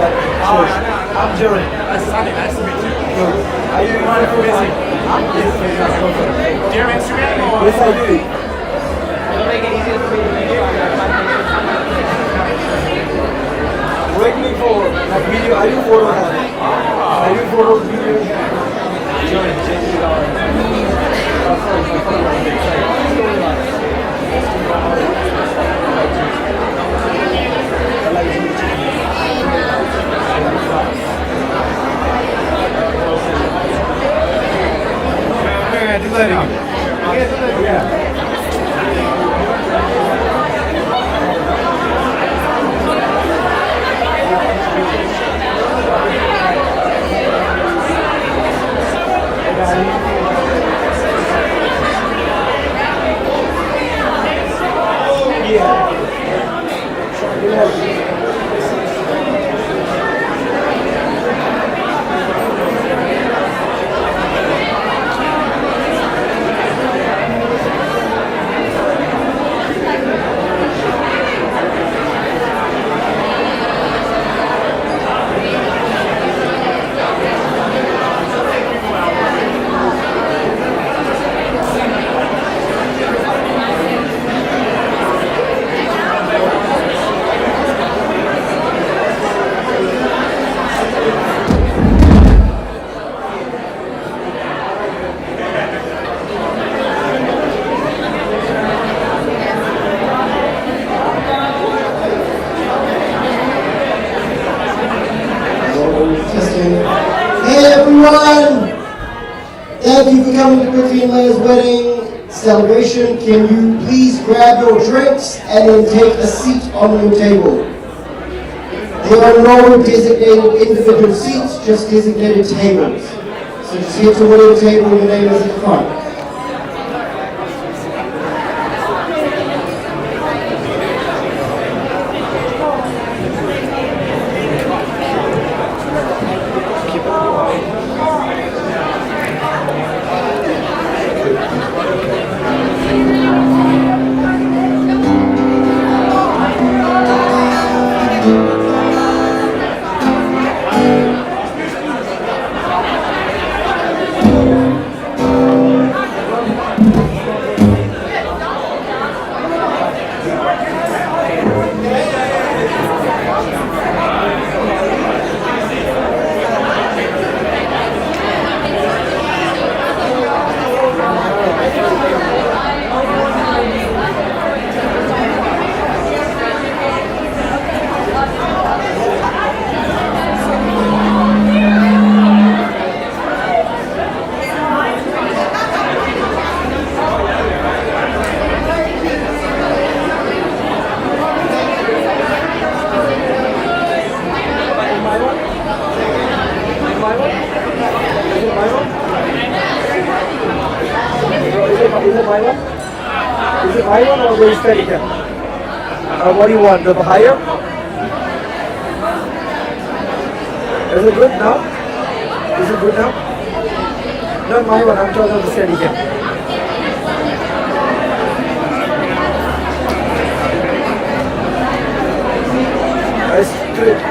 I'm Jerry. That's Sunny. Nice to meet you. Are you one of busy? Yes, Do you have Instagram? Or? yes, I do. Rate me for like video. I do photos. I do photos, videos. Jerry, Testing. Hey everyone! Thank you for coming to Prithvi and Laya's wedding celebration. Can you please grab your drinks and then take a seat on your table? There are no designated individual seats, just designated tables. So just head to whatever table your name is at the front. Is it my one? Is it my one or the Steadicam? What do you want? The higher? Is it good now? Is it good now? Not my one, I'm talking about the Steadicam.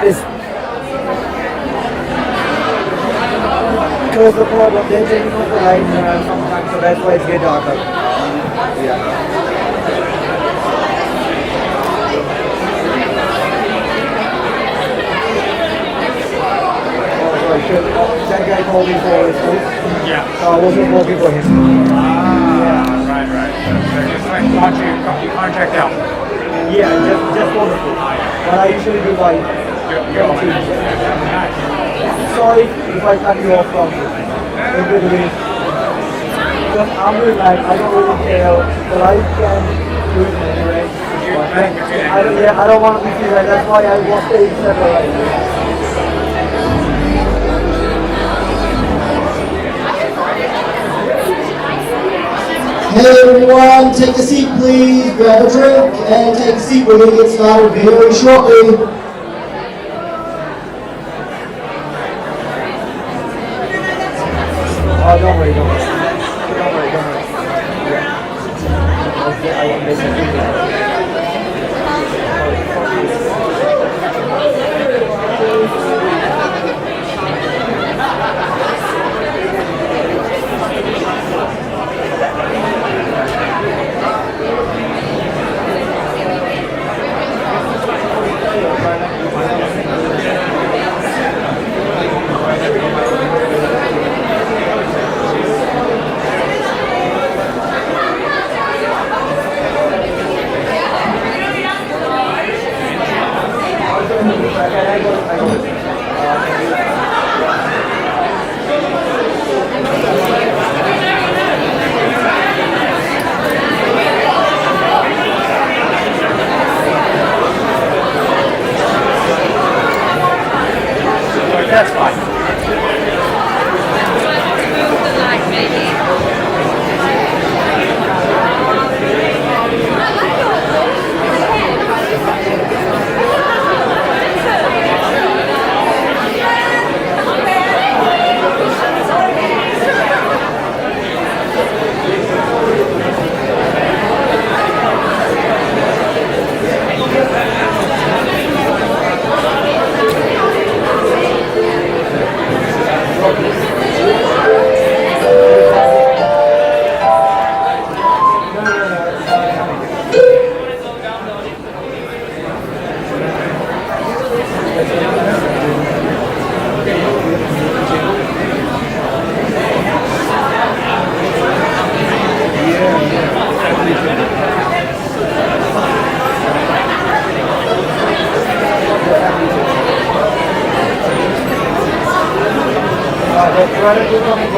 It's because the problem, they're taking off the light sometimes, so that's why it's getting darker. Yeah. Oh, sorry, sure. That guy called me for his food. Yeah. So I wasn't working for him. Right. So just like you contract out. Yeah, just for the food. But I usually do like sorry if I cut you off from the beginning. Because I'm really like, I don't really care, but I can do it anyway. I don't want to be too like, that's why I was staying separate. Hey everyone, take a seat please, grab a drink and take a seat. We're going to get started very shortly. Oh, don't worry. Don't worry. Yeah. I won't miss it. That's fine. Move the light, maybe.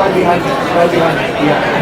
Right behind you. Right behind you. Yeah.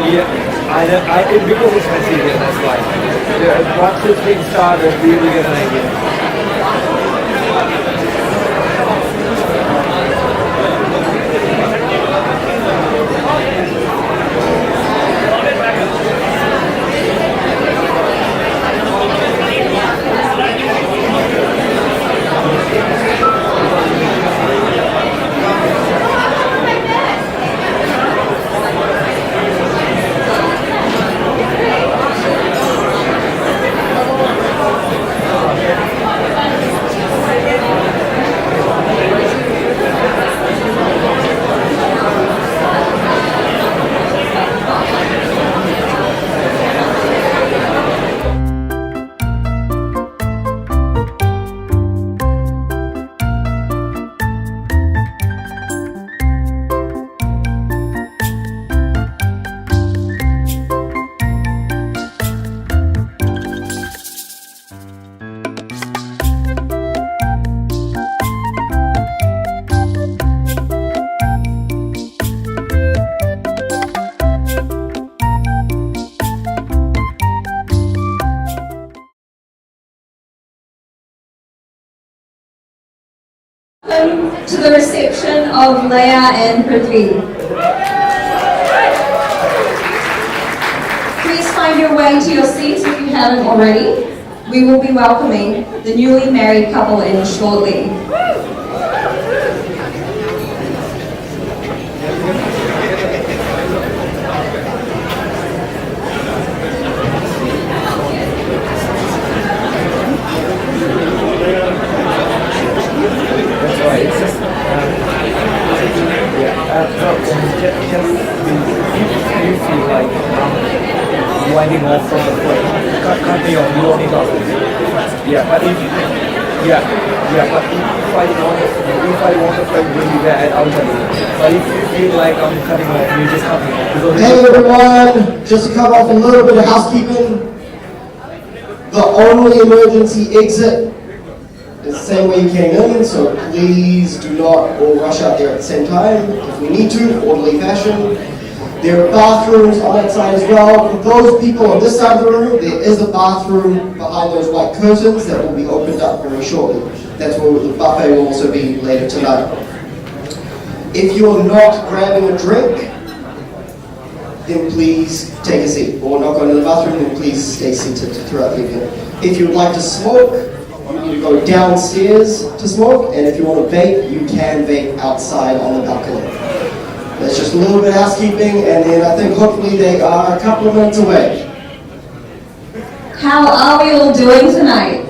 It because it's messy here, that's why. Once this thing started, we will get an idea. Welcome to the reception of Laya and Prithvi. Please find your way to your seats if you haven't already. We will be welcoming the newly married couple in shortly. You feel like winding off from the foot. Can't be on, you don't need off. But if I want to fight really bad, I'll tell you. But if you feel like I'm cutting off, you just cut me off. Hey everyone, just to cover off a little bit of housekeeping. The only emergency exit is the same way you came in, so please do not all rush out there at the same time. If we need to, orderly fashion. There are bathrooms on that side as well. For those people on this side of the room, there is a bathroom behind those white curtains that will be opened up very shortly. That's where the buffet will also be later tonight. If you're not grabbing a drink, then please take a seat. Or not going to the bathroom, then please stay seated throughout the evening. If you would like to smoke, you need to go downstairs to smoke. And if you want to vape, you can vape outside on the balcony. That's just a little bit of housekeeping, and then I think hopefully they are a couple of minutes away. How are we all doing tonight?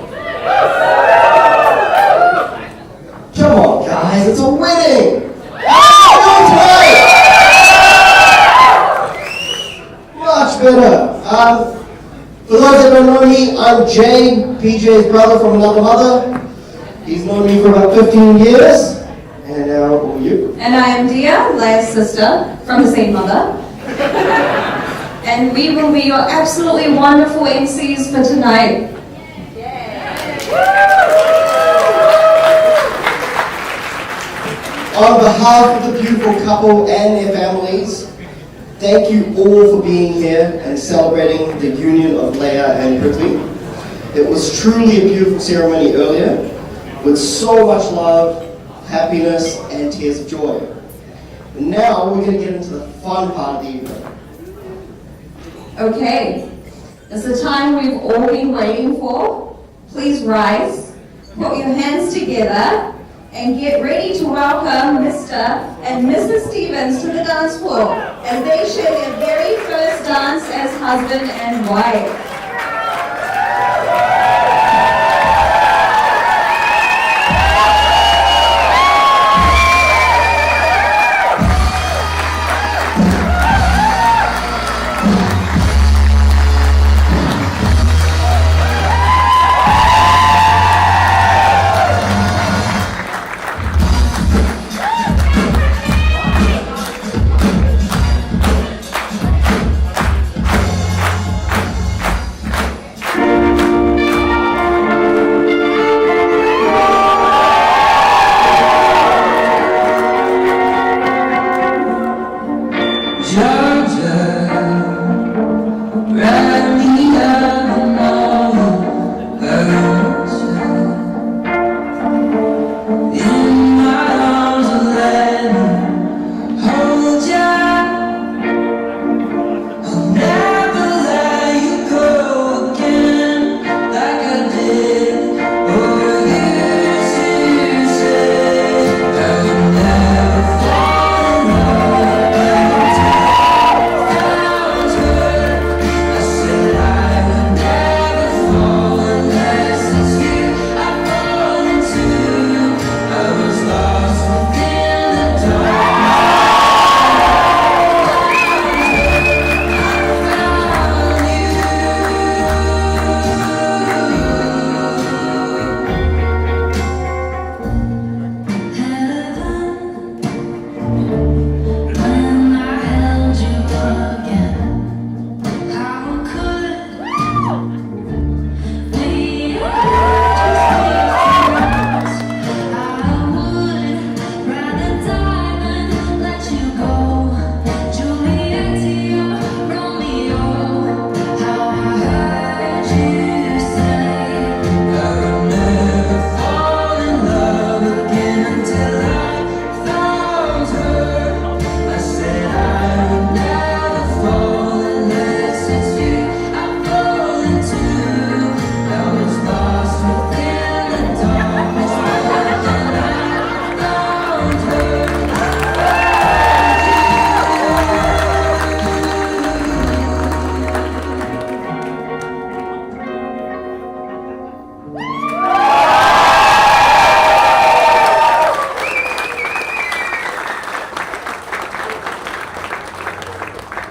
Come on, guys, it's a wedding! Much better. For those that don't know me, I'm Jay, PJ's brother from another mother. He's known me for about 15 years. And now, who are you? And I am Dia, Laya's sister, from the same mother. And we will be your absolutely wonderful MCs for tonight. On behalf of the beautiful couple and their families, thank you all for being here and celebrating the union of Laya and Prithvi. It was truly a beautiful ceremony earlier, with so much love, happiness, and tears of joy. And now we're going to get into the fun part of the evening. Okay, it's the time we've all been waiting for. Please rise, put your hands together, and get ready to welcome Mr. and Mrs. Stevens to the dance floor as they share their very first dance as husband and wife. Georgia.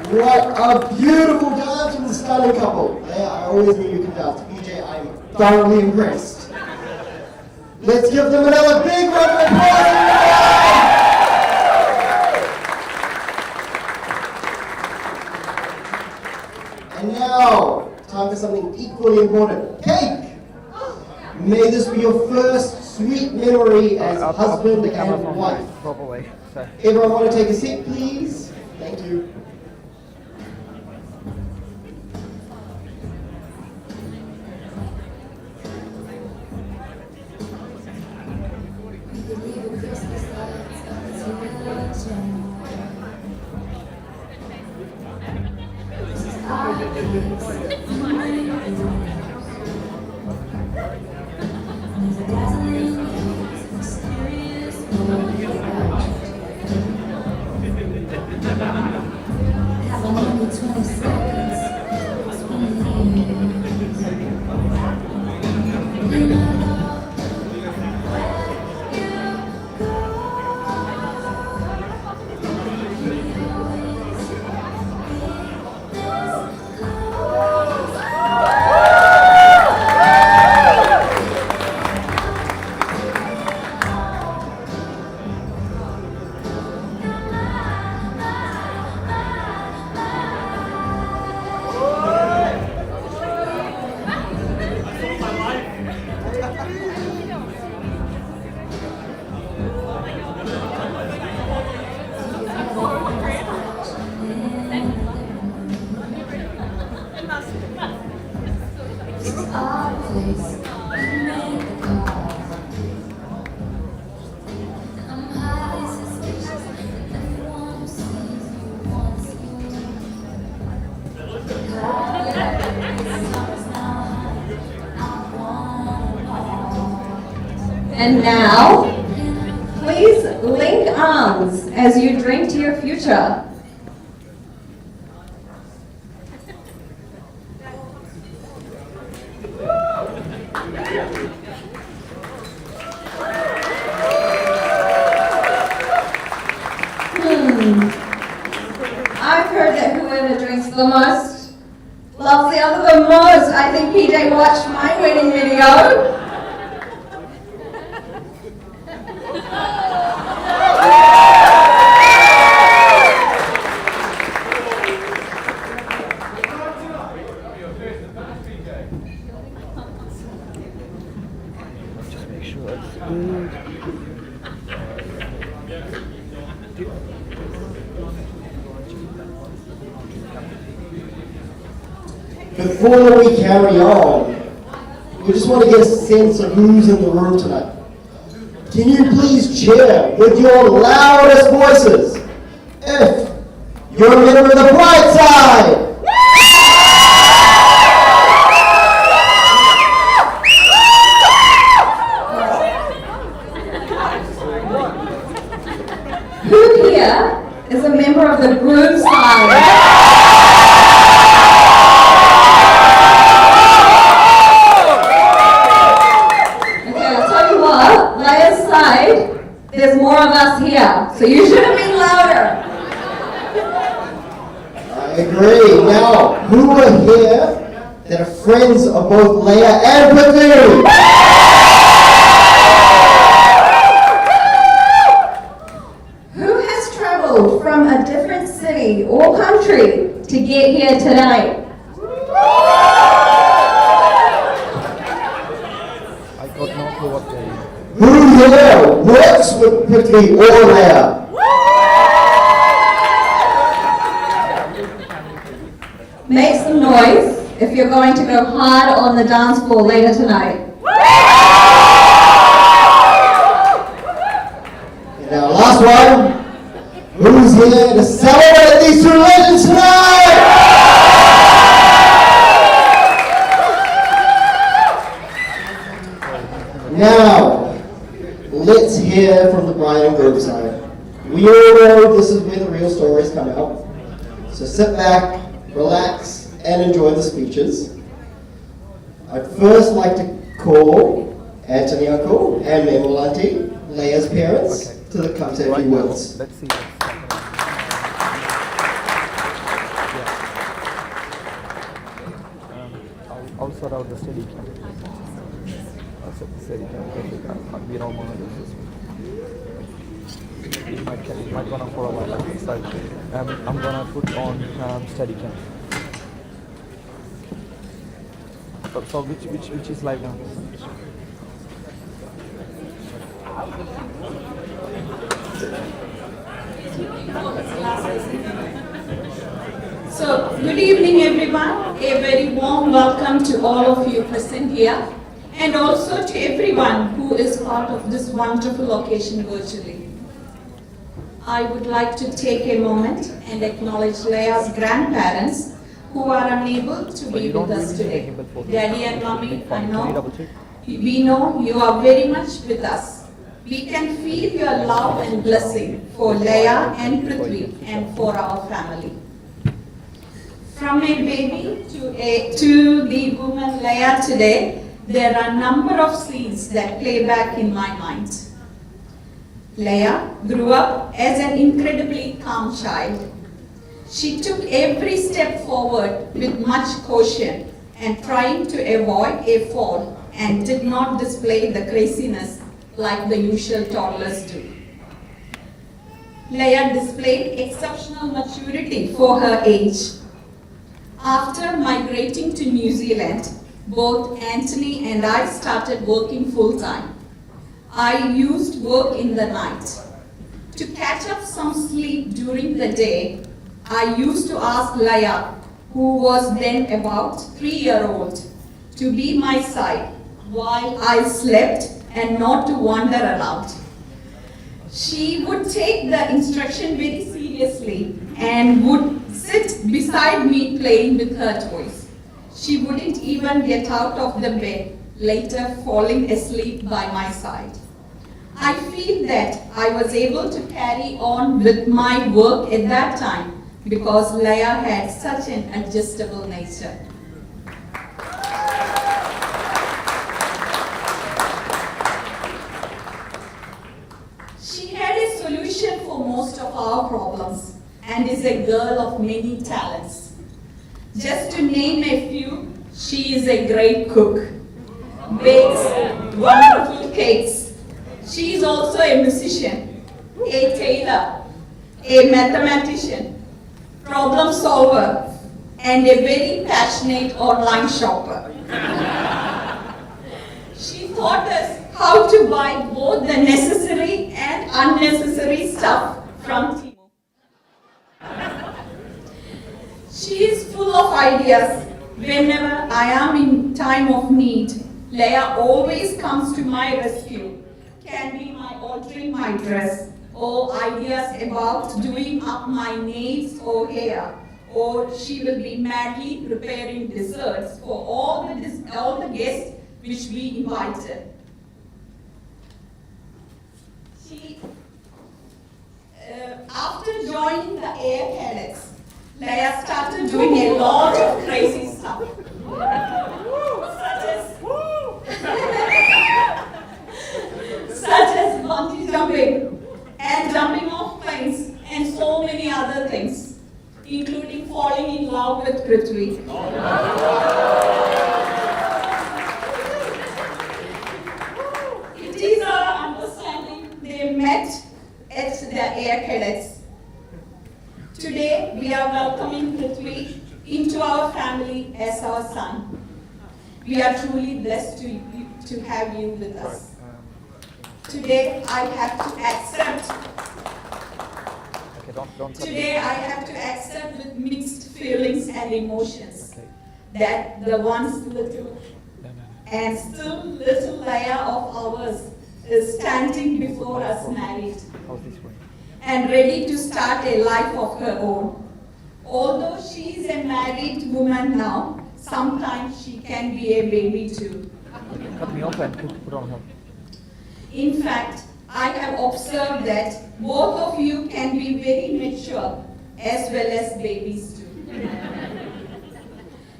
What a beautiful dance from the stunning couple. Yeah, I always knew you could dance. PJ, I'm thoroughly impressed. Let's give them another big round of applause. And now, time for something equally important. Cake! May this be your first sweet memory as husband and wife. Probably. So. Everyone want to take a seat, please? Thank you. And now, please link arms as you drink to your future. I've heard that whoever drinks the most loves the other the most. I think PJ watched my wedding video. Just make sure it's good. Before we carry on, we just want to get a sense of who's in the room tonight. Can you please cheer with your loudest voices if you're a member of the bright side? Who here is a member of the groom side? There's more of us here, so you should have been louder. I agree. Now, who are here that are friends of both Laya and Prithvi? Who has traveled from a different city or country to get here tonight? I got no clue what they. Who here works with Prithvi or Laya? Make some noise if you're going to go hard on the dance floor later tonight. And now, last one. Who's here to celebrate these two legends tonight? Now, let's hear from the bride and groom side. We all know this is where the real stories come out. So sit back, relax, and enjoy the speeches. I'd first like to call Anthony Uncle and Memo Auntie, Laya's parents, to the come say a few words. Let's see what's happening. out the steady cam. I'll set the steady cam because we don't monitor this one. It might gonna for a while. So I'm gonna put on steady cam. So which is live now? So, good evening everyone. A very warm welcome to all of you present here and also to everyone who is part of this wonderful occasion virtually. I would like to take a moment and acknowledge Laya's grandparents who are unable to be with us today. Daddy and Mommy, I know, we know you are very much with us. We can feel your love and blessing for Laya and Prithvi and for our family. From a baby to the woman Laya today, there are a number of scenes that play back in my mind. Laya grew up as an incredibly calm child. She took every step forward with much caution and trying to avoid a fall and did not display the craziness like the usual toddlers do. Laya displayed exceptional maturity for her age. After migrating to New Zealand, both Anthony and I started working full-time. I used work in the night. To catch up some sleep during the day, I used to ask Laya, who was then about 3-year-old, to be my side while I slept and not to wander around. She would take the instruction very seriously and would sit beside me playing with her toys. She wouldn't even get out of the bed, later falling asleep by my side. I feel that I was able to carry on with my work at that time because Laya had such an adjustable nature. She had a solution for most of our problems and is a girl of many talents. Just to name a few, she is a great cook, bakes wonderful cakes. She is also a musician, a tailor, a mathematician, problem solver, and a very passionate online shopper. She taught us how to buy both the necessary and unnecessary stuff from Temu. She is full of ideas. Whenever I am in time of need, Laya always comes to my rescue. Can be my altering my dress, or ideas about doing up my nails or hair, or she will be madly preparing desserts for all the guests which we invited. After joining the Air Cadets, Laya started doing a lot of crazy stuff, such as bungee jumping and jumping off planes and so many other things, including falling in love with Prithvi. It is our understanding they met at the Air Cadets. Today, we are welcoming Prithvi into our family as our son. We are truly blessed to have you with us. Today, I have to accept with mixed feelings and emotions that the once little and still little Laya of ours is standing before us married and ready to start a life of her own. Although she is a married woman now, sometimes she can be a baby too. Cut me off and put on her. In fact, I have observed that both of you can be very mature as well as babies too.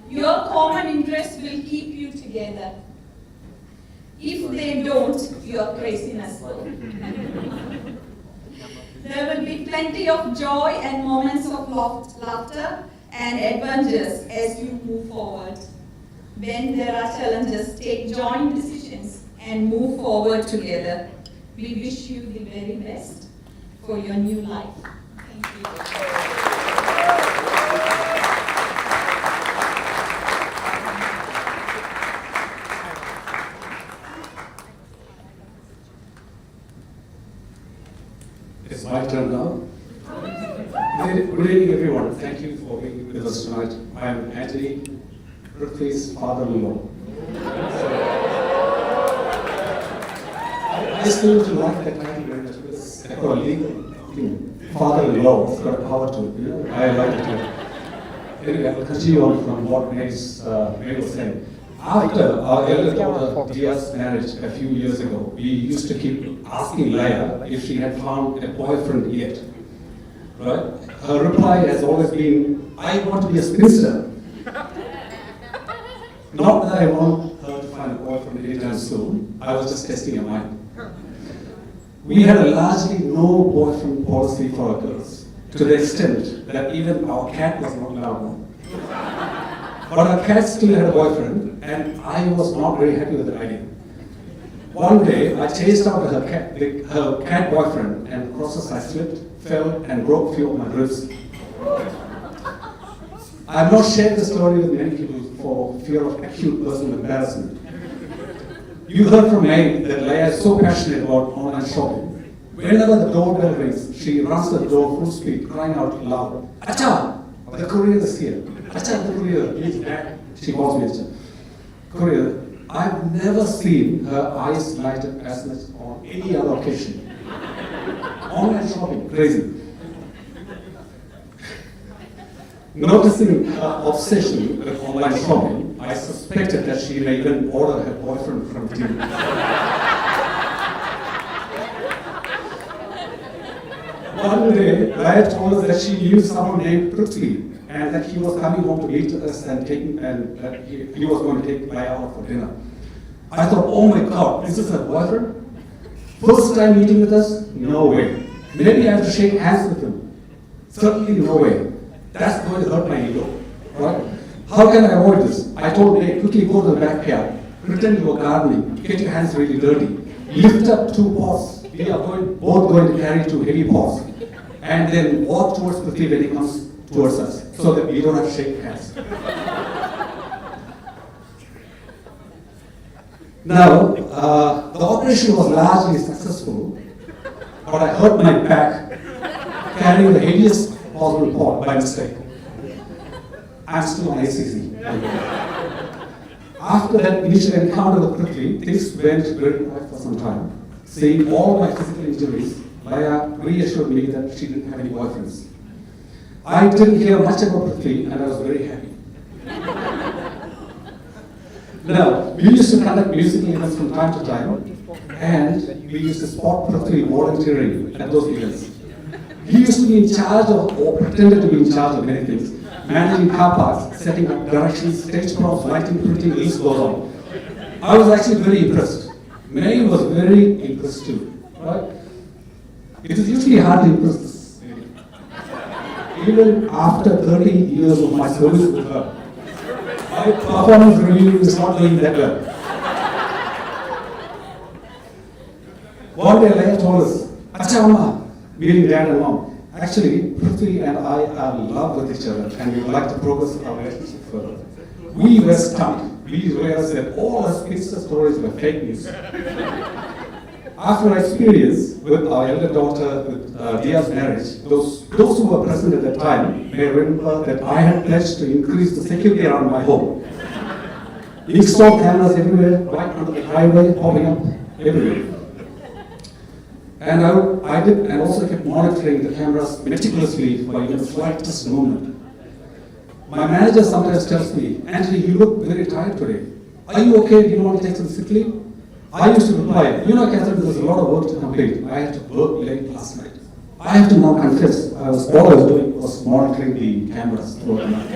Your common interests will keep you together. If they don't, your craziness will. There will be plenty of joy and moments of laughter and adventures as you move forward. When there are challenges, take joint decisions and move forward together. We wish you the very best for your new life. Thank you. It's my turn now. Good evening, everyone. Thank you for being with us tonight. I am Anthony, Prithvi's father-in-law. I still like that title very much because it's got a legal thing. Father-in-law, it's got a power to it. You know? I like it too. Anyway, I'll continue on from what May was saying. After our elder daughter Dia's marriage a few years ago, we used to keep asking Laya if she had found a boyfriend yet. Right? Her reply has always been, I want to be a spinster. Not that I want her to find a boyfriend anytime soon, I was just testing her mind. We had a largely no boyfriend policy for our girls, to the extent that even our cat was not allowed. But our cat still had a boyfriend, and I was not very happy with the idea. One day, I chased after her cat boyfriend, and in the process I slipped, fell, and broke a few of my ribs. I have not shared the story with many people for fear of acute personal embarrassment. You heard from May that Laya is so passionate about online shopping. Whenever the doorbell rings, she runs to the door full speed, crying out loud, Acha! The courier is here. Acha, the courier is back. She calls me Acha. Courier, I've never seen her eyes light up as much on any other occasion. Online shopping, crazy. Noticing her obsession with online shopping, I suspected that she may even order her boyfriend from TV. One day, Laya told us that she knew someone named Prithvi, and that he was coming home to meet us and that he was going to take Laya out for dinner. I thought, oh my God, this is her boyfriend? First time meeting with us? No way. Maybe I have to shake hands with him. Certainly no way. That's going to hurt my ego, right? How can I avoid this? I told May, quickly go to the backyard, pretend you are gardening, get your hands really dirty, lift up 2 paws. We are both going to carry 2 heavy paws, and then walk towards Prithvi when he comes towards us, so that we don't have to shake hands. Now, the operation was largely successful, but I hurt my back carrying the heaviest possible pot by mistake. I'm still on ACC. After that initial encounter with Prithvi, things went very quiet for some time. Seeing all my physical injuries, Laya reassured me that she didn't have any boyfriends. I didn't hear much about Prithvi, and I was very happy. Now, we used to conduct musical events from time to time, and we used to spot Prithvi volunteering at those events. He used to be in charge of, or pretended to be in charge of many things, managing car parks, setting up directions, stage props, lighting, printing, the list goes on. I was actually very impressed. May was very impressed too, right? It is usually hard to impress this lady. Even after 30 years of my service with her, my performance review is not doing that well. One day Laya told us, Acha Amma, meaning dad and mom, actually Prithvi and I are in love with each other and we would like to progress our relationship further. We were stunned. We realized that all our spinster stories were fake news. After our experience with our elder daughter, with Dia's marriage, those who were present at that time may remember that I had pledged to increase the security around my home. Installed cameras everywhere, right under the highway, popping up everywhere. And I did, and also kept monitoring the cameras meticulously for even the slightest movement. My manager sometimes tells me, Anthony, you look very tired today. Are you okay? Do you want to take some sick leave? I used to reply, you know, Catherine, there's a lot of work to complete. I had to work late last night. I have to now confess, all I was doing was monitoring the cameras throughout the night.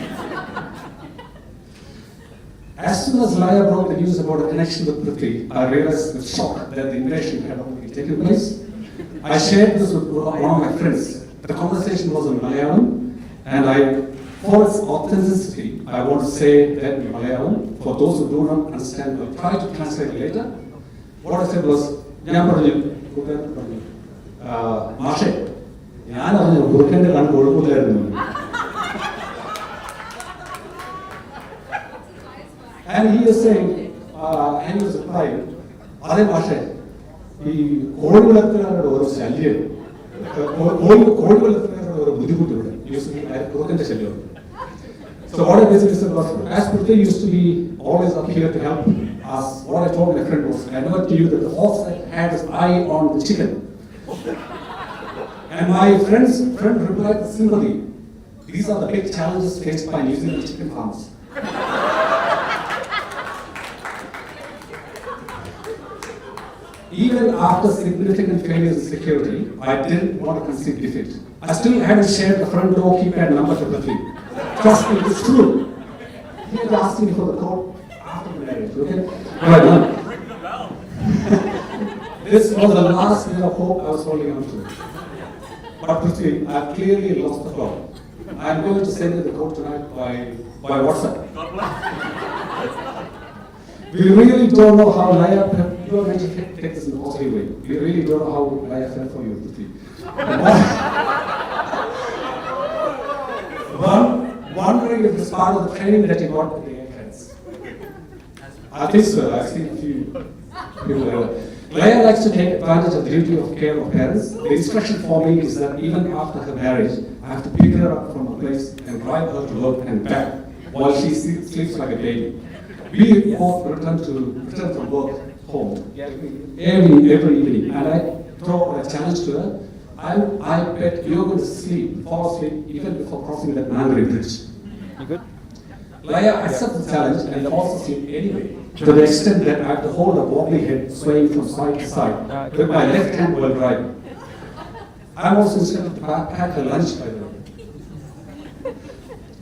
As soon as Laya broke the news about a connection with Prithvi, I realized with shock that the invasion had already taken place. I shared this with one of my friends. The conversation was in Malayalam, and I For its authenticity, I want to say that in Malayalam, for those who do not understand, I'll try to translate later. What I said was, ഞാൻ പറഞ്ഞു, കൂട്ടുകാരൻ പറഞ്ഞു, മാഷേ, ഞാൻ അറിഞ്ഞു കുറുക്കൻ്റെ കണ്ണ് കൊഴുപ്പില്ലായിരുന്നു. And he is saying, and he was replying, അതേ മാഷേ, ഈ കോഴിവളർത്തുകാരുടെ ഒരു ശല്യം, കോഴിവളർത്തുകാരുടെ ഒരു ബുദ്ധിമുട്ടുണ്ട്. കുറുക്കൻ്റെ ശല്യം. So what I basically said was, as Prithvi used to be always up here to help us, what I told my friend was, I know to you that the horse had his eye on the chicken. And my friend replied with sympathy, these are the big challenges faced by New Zealand chicken farmers. Even after significant failures in security, I didn't want to concede defeat. I still hadn't shared the front door keypad number to Prithvi. Trust me, it's true. He was asking me for the code after the marriage, okay? But this was the last bit of hope I was holding on to. But Prithvi, I've clearly lost the plot. I'm going to send you the code tonight by WhatsApp. We really don't know how Laya, you are going to take this in a positive way. We really don't know how Laya felt for you, Prithvi. Wondering if it's part of the training that you got with the airheads. I think so. I've seen a few people there. Laya likes to take advantage of the duty of care of parents. The instruction for me is that even after her marriage, I have to pick her up from a place and drive her to work and back while she sleeps like a baby. We both return from work home every evening, and I throw a challenge to her. I bet you're going to fall asleep even before crossing that Mangere bridge. You good? Laya accepts the challenge and falls asleep anyway, to the extent that I have to hold a wobbly head swaying from side to side with my left hand while driving. I'm also instructed to pack her lunch, by the way.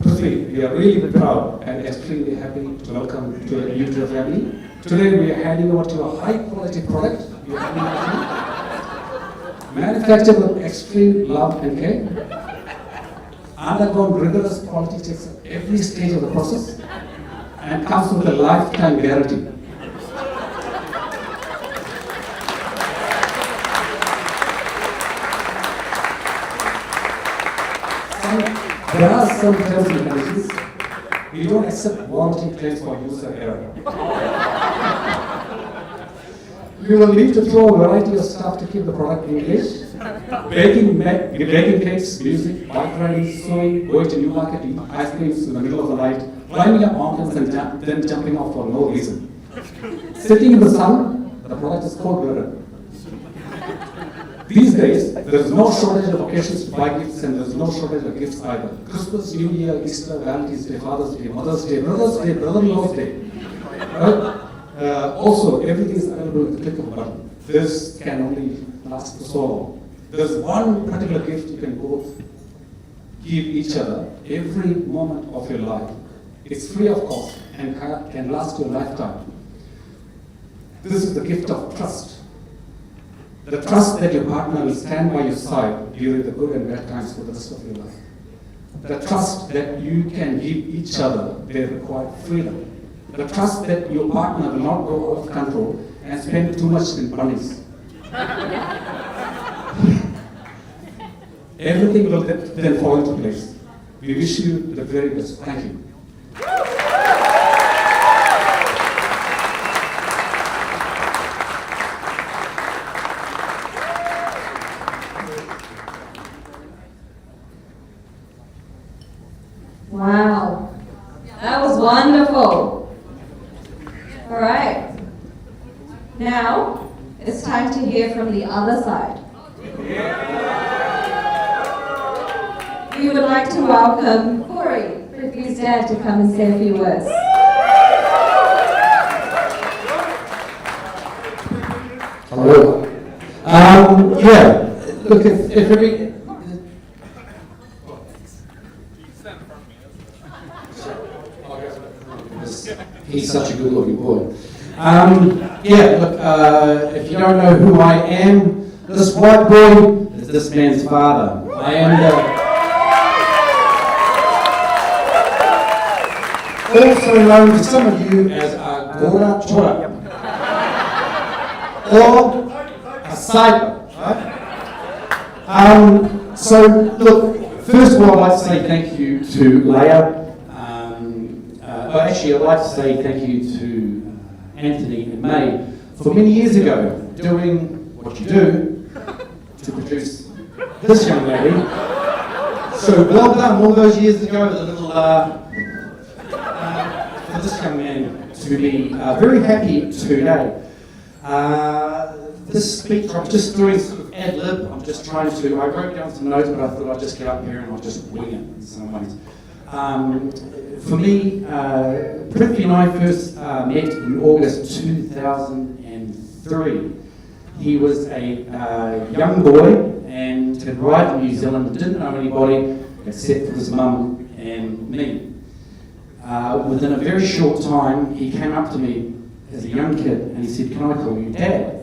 Prithvi, we are really proud and extremely happy to welcome you to the family. Today we are handing over to a high quality product. Manufactured with extreme love and care, undergone rigorous quality checks at every stage of the process, and comes with a lifetime guarantee. There are some terms and conditions. We don't accept warranty claims for user error. We will need to throw a variety of stuff to keep the product engaged. Baking cakes, music, bike riding, sewing, going to New Market, eating ice creams in the middle of the night, climbing up mountains and then jumping off for no reason. Sitting in the sun, the product is cold weather. These days, there is no shortage of occasions to buy gifts, and there is no shortage of gifts either. Christmas, New Year, Easter, Valentine's Day, Father's Day, Mother's Day, Brother's Day, brother-in-law's day. Right? Also, everything is available with the click of a button. This can only last for so long. There's one particular gift you can both give each other every moment of your life. It's free of cost and can last you a lifetime. This is the gift of trust. The trust that your partner will stand by your side during the good and bad times for the rest of your life. The trust that you can give each other their required freedom. The trust that your partner will not go off control and spend too much in bunnies. Everything will then fall into place. We wish you the very best. Thank you. Wow, that was wonderful. All right, now it's time to hear from the other side. We would like to welcome Corey, Prithvi's dad, to come and say a few words. Hello. Look, if every... He's such a good-looking boy. If you don't know who I am, this white boy is this man's father. I am the... also known to some of you as a Gora Chora, or a cyber, right? So look, first of all, I'd like to say thank you to Laya. Actually, I'd like to say thank you to Anthony and May for many years ago doing what you do to produce this young lady. So well done all those years ago, the little for this young man to be very happy today. This speech, I'm just doing sort of ad lib. I'm just trying to. I wrote down some notes, but I thought I'd just get up here and I'll just wing it in some ways. For me, Prithvi and I first met in August 2003. He was a young boy and had arrived in New Zealand, didn't know anybody except for his mum and me. Within a very short time, he came up to me as a young kid and he said, "Can I call you Dad?"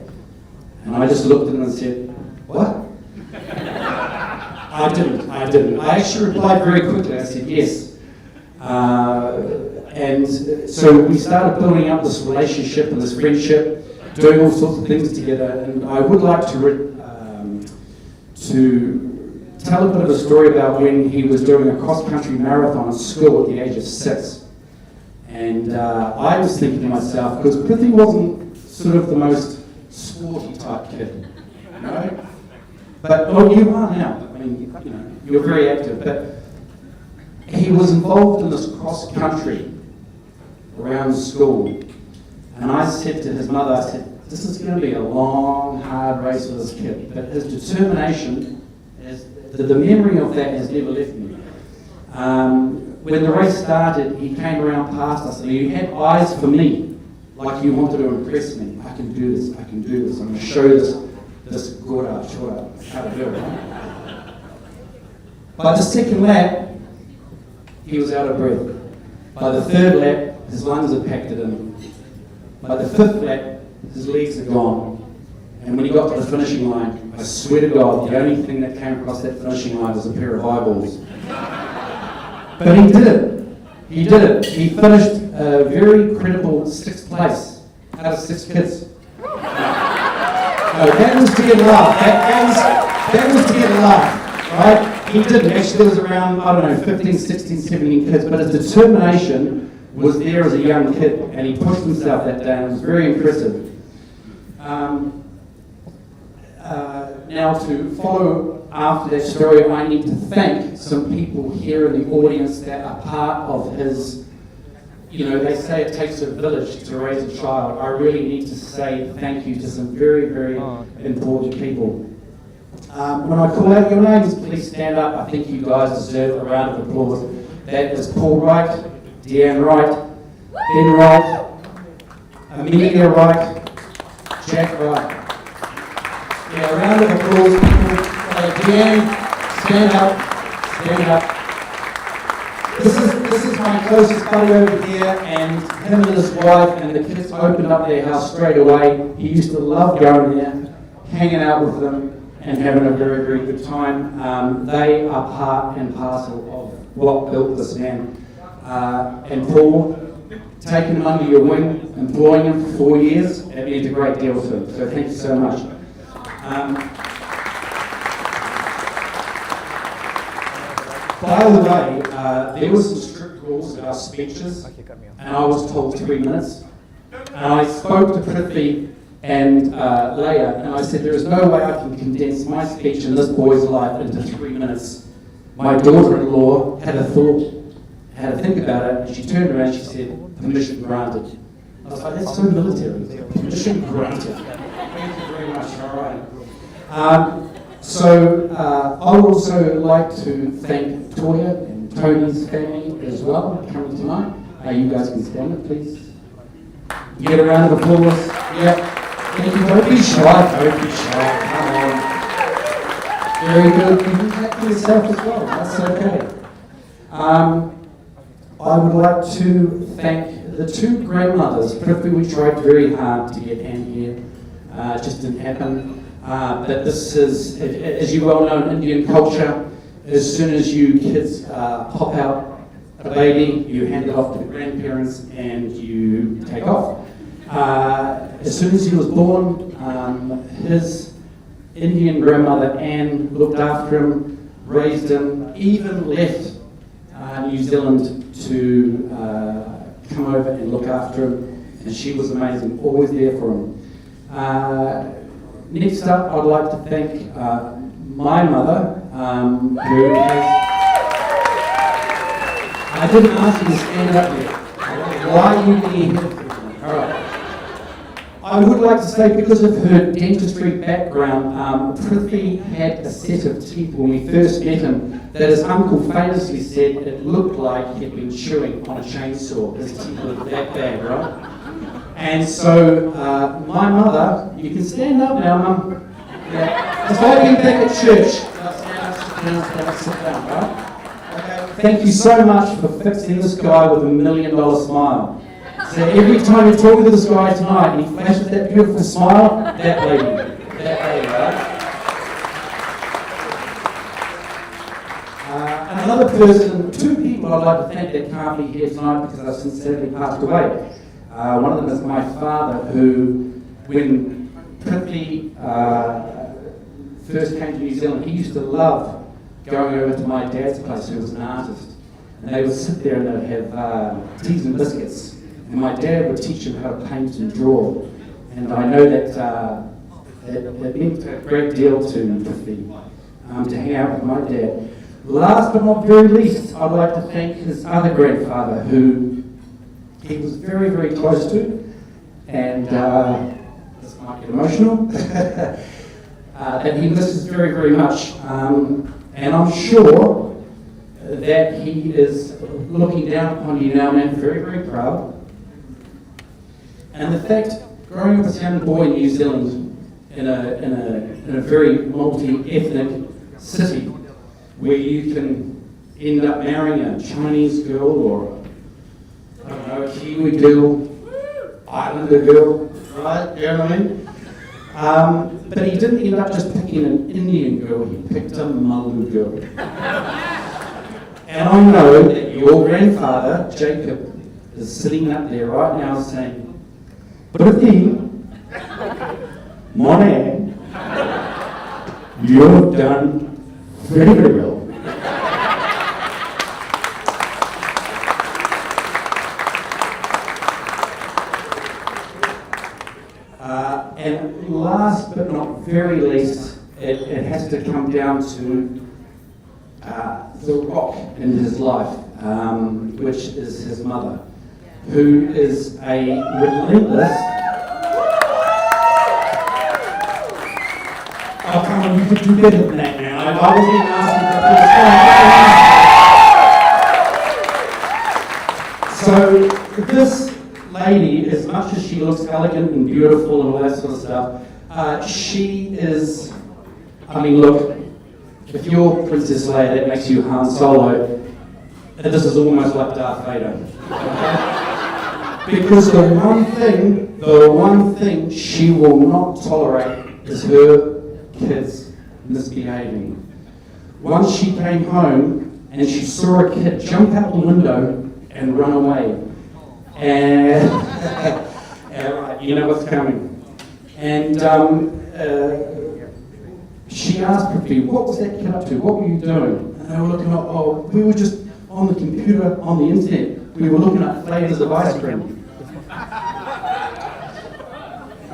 And I just looked at him and said, "What?" I didn't. I actually replied very quickly. I said, "Yes." And so we started building up this relationship and this friendship, doing all sorts of things together. And I would like to tell a bit of a story about when he was doing a cross-country marathon at school at the age of 6. And I was thinking to myself, because Prithvi wasn't sort of the most sporty type kid, you know? But, well, you are now. I mean, you know, you're very active. But he was involved in this cross-country around school. And I said to his mother, I said, "This is going to be a long, hard race for this kid." But his determination, the memory of that has never left me. When the race started, he came around past us and he had eyes for me, like he wanted to impress me. I can do this, I can do this. I'm going to show this Gora Chora how to do it. Right? By the second lap, he was out of breath. By the third lap, his lungs had packed it in. By the fifth lap, his legs are gone. And when he got to the finishing line, I swear to God, the only thing that came across that finishing line was a pair of eyeballs. But he did it. He did it. He finished a very credible 6th place out of 6 kids. That was to get a laugh. That was to get a laugh, right? He didn't. Actually, there was around, I don't know, 15, 16, 17 kids, but his determination was there as a young kid, and he pushed himself that day, and it was very impressive. Now, to follow after that story, I need to thank some people here in the audience that are part of his, you know, they say it takes a village to raise a child. I really need to say thank you to some very, very important people. When I call out your names, please stand up. I think you guys deserve a round of applause. That is Paul Wright, Deanne Wright, Ben Wright, Amelia Wright, Jack Wright. Yeah, a round of applause, people. Deanne, stand up. This is my closest buddy over here, and him and his wife and the kids opened up their house straight away. He used to love going there, hanging out with them, and having a very, very good time. They are part and parcel of what built this man. And Paul, taking him under your wing, employing him for 4 years, it means a great deal to him. So thank you so much. By the way, there were some strict rules about speeches, and I was told 3 minutes. And I spoke to Prithvi and Laya, and I said, there is no way I can condense my speech in this boy's life into 3 minutes. My daughter-in-law had a think about it, and she turned around and she said, "Permission granted." I was like, that's so military. Permission granted. Thank you very much, all right. So I would also like to thank Toya and Tony's family as well for coming tonight. You guys can stand up, please. You get a round of applause. Yeah. Thank you. Don't be shy. Don't be shy. Come on. Very good. You can clap for yourself as well. That's okay. I would like to thank the 2 grandmothers. Prithvi, we tried very hard to get Anne here. It just didn't happen. But this is, as you well know in Indian culture, as soon as you kids pop out a baby, you hand it off to the grandparents, and you take off. As soon as he was born, his Indian grandmother Anne looked after him, raised him, even left New Zealand to come over and look after him, and she was amazing, always there for him. Next up, I'd like to thank my mother, who has... I didn't ask you to stand up yet. Why are you getting here? All right. I would like to say, because of her dentistry background, Prithvi had a set of teeth when we first met him that his uncle famously said it looked like he'd been chewing on a chainsaw. His teeth were that bad, right? And so my mother, you can stand up now, Mum. Yeah. It's like being back at church. Sit down, right? Okay. Thank you so much for fixing this guy with $1 million smile. So every time you're talking to this guy tonight and he flashes that beautiful smile, that lady, right? Another person, two people I'd like to thank that can't be here tonight because they've since sadly passed away. One of them is my father, who, when Prithvi first came to New Zealand, he used to love going over to my dad's place, who was an artist. And they would sit there and they'd have teas and biscuits. And my dad would teach him how to paint and draw. And I know that it meant a great deal to Prithvi to hang out with my dad. Last but not very least, I'd like to thank his other grandfather, who he was very, very close to. And this might get emotional. That he misses very, very much. And I'm sure that he is looking down upon you now, man, very, very proud. And the fact, growing up as a young boy in New Zealand, in a very multi-ethnic city, where you can end up marrying a Chinese girl or I don't know, a Kiwi girl, Islander girl, right? You know what I mean? But he didn't end up just picking an Indian girl, he picked a Malu girl. And I know that your grandfather, Jacob, is sitting up there right now saying, Prithvi, Monet, you've done very, very well. And last but not very least, it has to come down to the rock in his life, which is his mother, who is a relentless... Oh, come on, you could do better than that now. I wasn't even asking for this. So, this lady, as much as she looks elegant and beautiful and all that sort of stuff, she is... I mean, look, if you're Princess Leia, that makes you Han Solo. This is almost like Darth Vader. Because the one thing she will not tolerate is her kids misbehaving. Once she came home and she saw a kid jump out the window and run away. And you know what's coming. And she asked Prithvi, what was that kid up to? What were you doing? And they were looking up, oh, we were just on the computer, on the internet. We were looking at flavours of ice cream.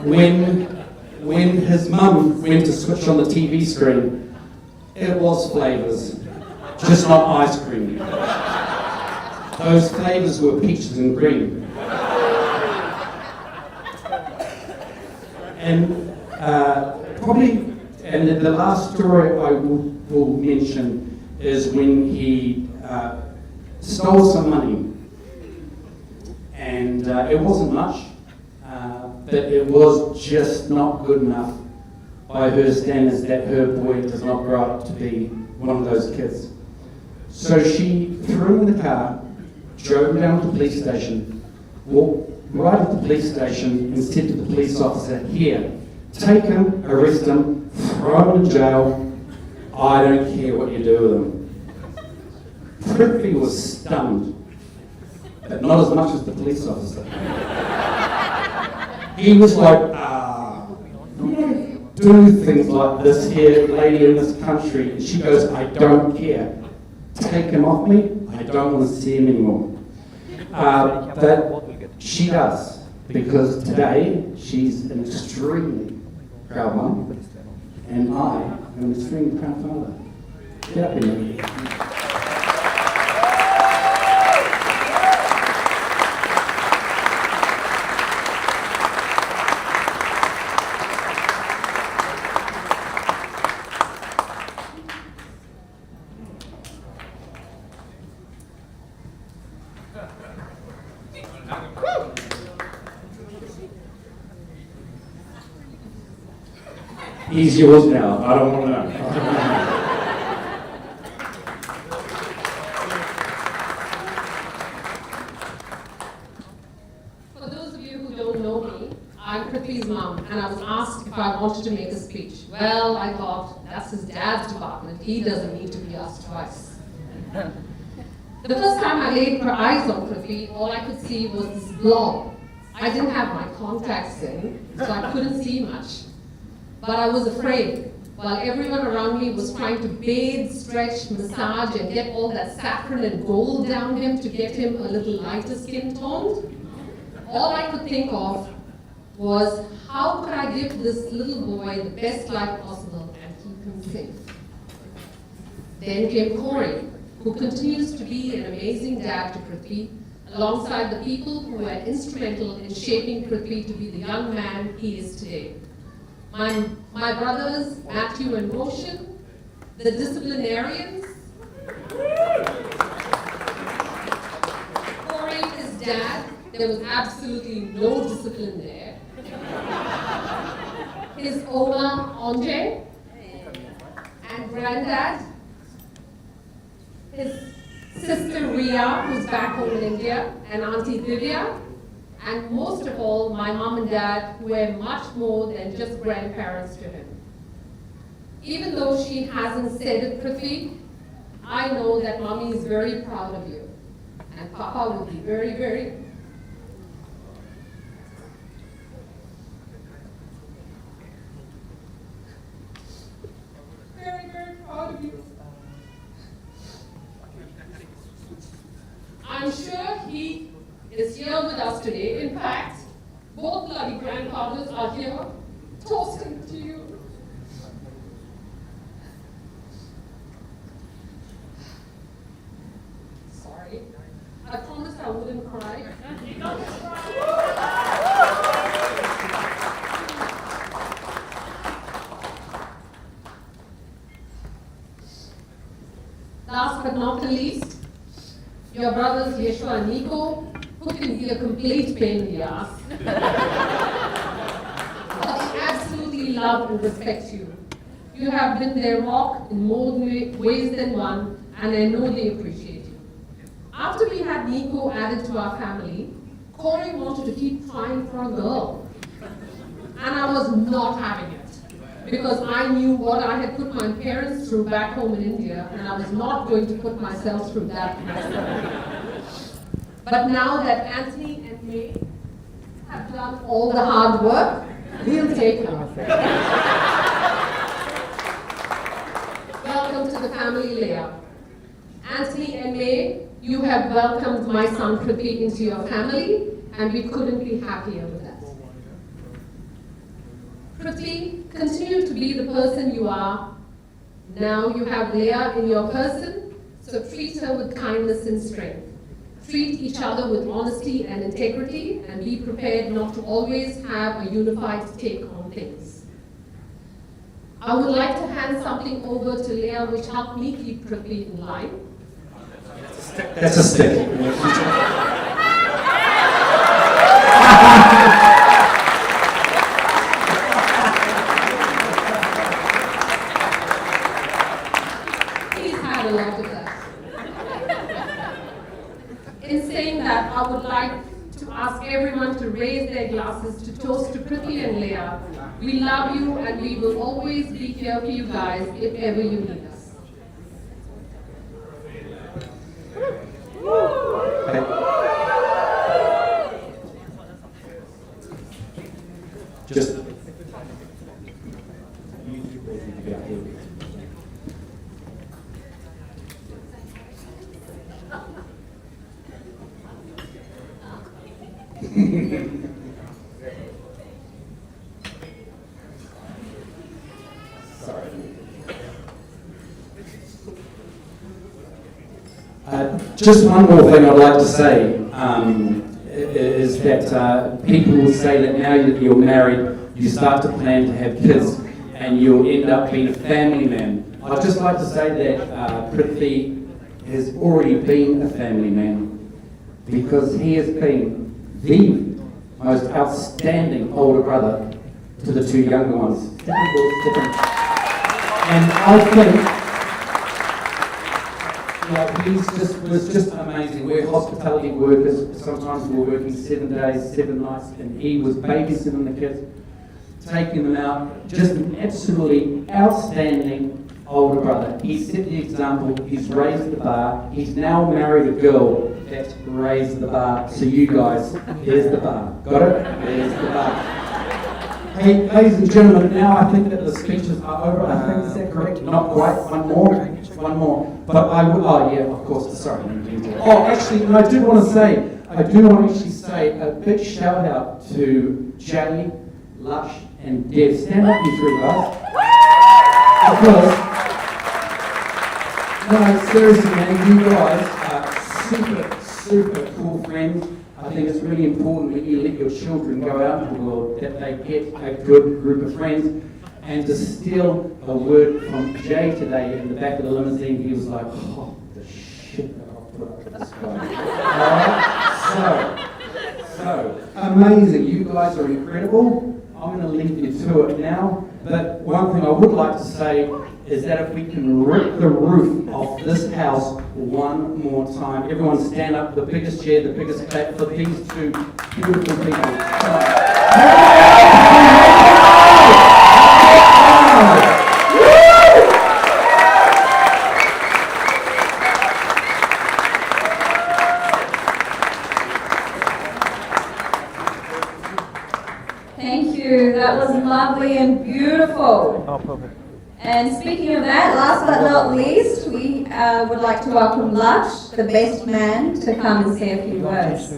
When his mum went to switch on the TV screen, it was flavours, just not ice cream. Those flavours were peaches and cream. And and the last story I will mention is when he stole some money. And it wasn't much, but it was just not good enough by her standards that her boy does not grow up to be one of those kids. So she threw him in the car, drove him down to the police station, walked right at the police station and said to the police officer, here, take him, arrest him, throw him in jail, I don't care what you do with him. Prithvi was stunned. but not as much as the police officer. He was like, we don't do things like this here, lady in this country. And she goes, I don't care. Take him off me, I don't want to see him anymore. But she does, because today she's an extremely proud mum, and I am an extremely proud father. Get up in there. He's yours now. I don't want to know. For those of you who don't know me, I'm Prithvi's mom, and I was asked if I wanted to make a speech. Well, I thought, that's his dad's department. He doesn't need to be asked twice. The first time I laid eyes on Prithvi, all I could see was this blob. I didn't have my contacts in, so I couldn't see much. But I was afraid. While everyone around me was trying to bathe, stretch, massage, and get all that saffron and gold down him to get him a little lighter skin toned, all I could think of was, how could I give this little boy the best life possible and keep him safe? Then came Corey, who continues to be an amazing dad to Prithvi, alongside the people who were instrumental in shaping Prithvi to be the young man he is today. My brothers, Matthew and Roshan, the disciplinarians, Corey, his dad, there was absolutely no discipline there. His Oma, Anjay, and granddad, his sister Ria, who's back home in India, and Auntie Divya, and most of all, my mom and dad, who were much more than just grandparents to him. Even though she hasn't said it, Prithvi, I know that mommy is very proud of you. And Papa will be very, very proud of you. I'm sure he is here with us today. In fact, both bloody grandfathers are here toasting to you. Sorry, I promised I wouldn't cry. Last but not the least, your brothers Yeshua and Nico, who can be a complete pain in the ass. But they absolutely love and respect you. You have been their rock in more ways than one, and I know they appreciate you. After we had Nico added to our family, Corey wanted to keep trying for a girl. And I was not having it, because I knew what I had put my parents through back home in India, and I was not going to put myself through that myself. But now that Anthony and May have done all the hard work, we'll take her. Welcome to the family, Laya. Anthony and May, you have welcomed my son Prithvi into your family, and we couldn't be happier with that. Prithvi, continue to be the person you are. Now you have Laya in your person, so treat her with kindness and strength. Treat each other with honesty and integrity, and be prepared not to always have a unified take on things. I would like to hand something over to Laya, which helped me keep Prithvi in line. That's a stick. He's had a lot of that. In saying that, I would like to ask everyone to raise their glasses to toast to Prithvi and Laya. We love you, and we will always be here for you guys if ever you need us. Okay. Just one more thing I'd like to say is that people will say that now that you're married, you start to plan to have kids and you'll end up being a family man. I'd just like to say that Prithvi has already been a family man because he has been the most outstanding older brother to the two younger ones. Different. And I think was just amazing. We're hospitality workers. Sometimes we're working 7 days, 7 nights, and he was babysitting the kids, taking them out. Just an absolutely outstanding older brother. He set the example. He's raised the bar. He's now married a girl that's raised the bar. So you guys, here's the bar. Got it? There's the bar. Hey, ladies and gentlemen, now I think that the speeches are over. I think, is that correct? Not quite. One more. But I would, oh yeah, of course, sorry. Oh, actually, I do want to say a big shout out to Jay, Lush, and Dev. Stand up, you three guys. Because, no, seriously, man, you guys are super cool friends. I think it's really important that you let your children go out into the world, that they get a good group of friends. And to steal a word from Jay today in the back of the limousine, he was like, oh, the shit that I'll put up with this guy. So amazing. You guys are incredible. I'm going to leave you to it now. But one thing I would like to say is that if we can rip the roof off this house one more time, everyone stand up, the biggest chair, the biggest clap for these two beautiful people. Thank you. That was lovely and beautiful. Oh, perfect. And speaking of that, last but not least, we would like to welcome Lush, the best man, to come and say a few words.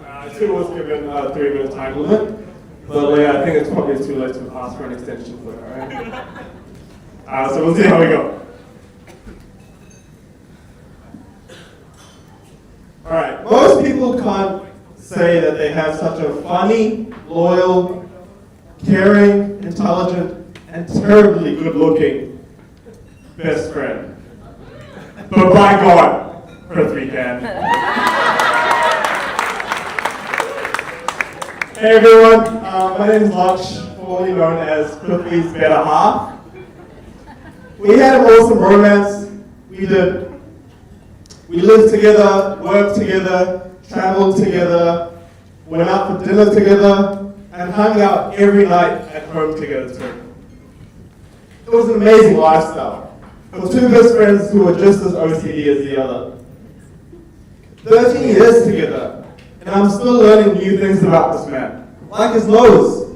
I was given a 3-minute time limit, but Laya, I think it's probably too late to ask for an extension for her, right? So we'll see how we go. Alright, most people can't say that they have such a funny, loyal, caring, intelligent, and terribly good-looking best friend. But by God, Prithvi can. Hey everyone, my name is Laksh, formerly known as Prithvi's better half. We had an awesome romance. We lived together, worked together, traveled together, went out for dinner together, and hung out every night at home together too. It was an amazing lifestyle for two best friends who were just as OCD as the other. 13 years together. And I'm still learning new things about this man. Like his nose.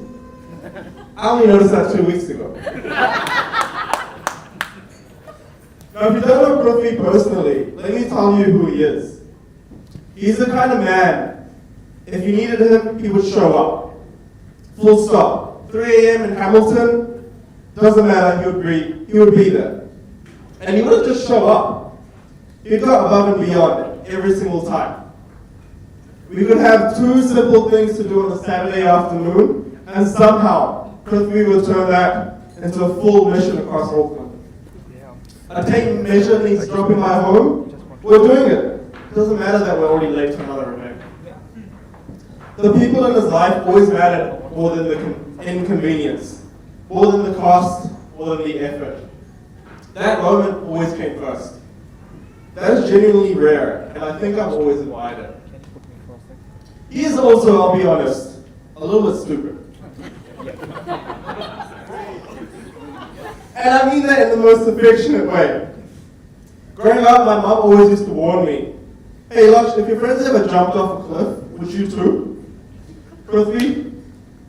I only noticed that 2 weeks ago. Now, if you don't know Prithvi personally, let me tell you who he is. He's the kind of man, if you needed him, he would show up. Full stop. 3 a.m. in Hamilton, doesn't matter, he would be there. And he wouldn't just show up. He'd go above and beyond every single time. We could have 2 simple things to do on a Saturday afternoon, and somehow Prithvi would turn that into a full mission across Auckland. A tape measure needs dropping by home, we're doing it. It doesn't matter that we're already late to another event. The people in his life always mattered more than the inconvenience, more than the cost, more than the effort. That moment always came first. That is genuinely rare, and I think I've always admired it. He is also, I'll be honest, a little bit stupid. And I mean that in the most affectionate way. Growing up, my mom always used to warn me, hey Laksh, if your friends ever jumped off a cliff, would you too? Prithvi,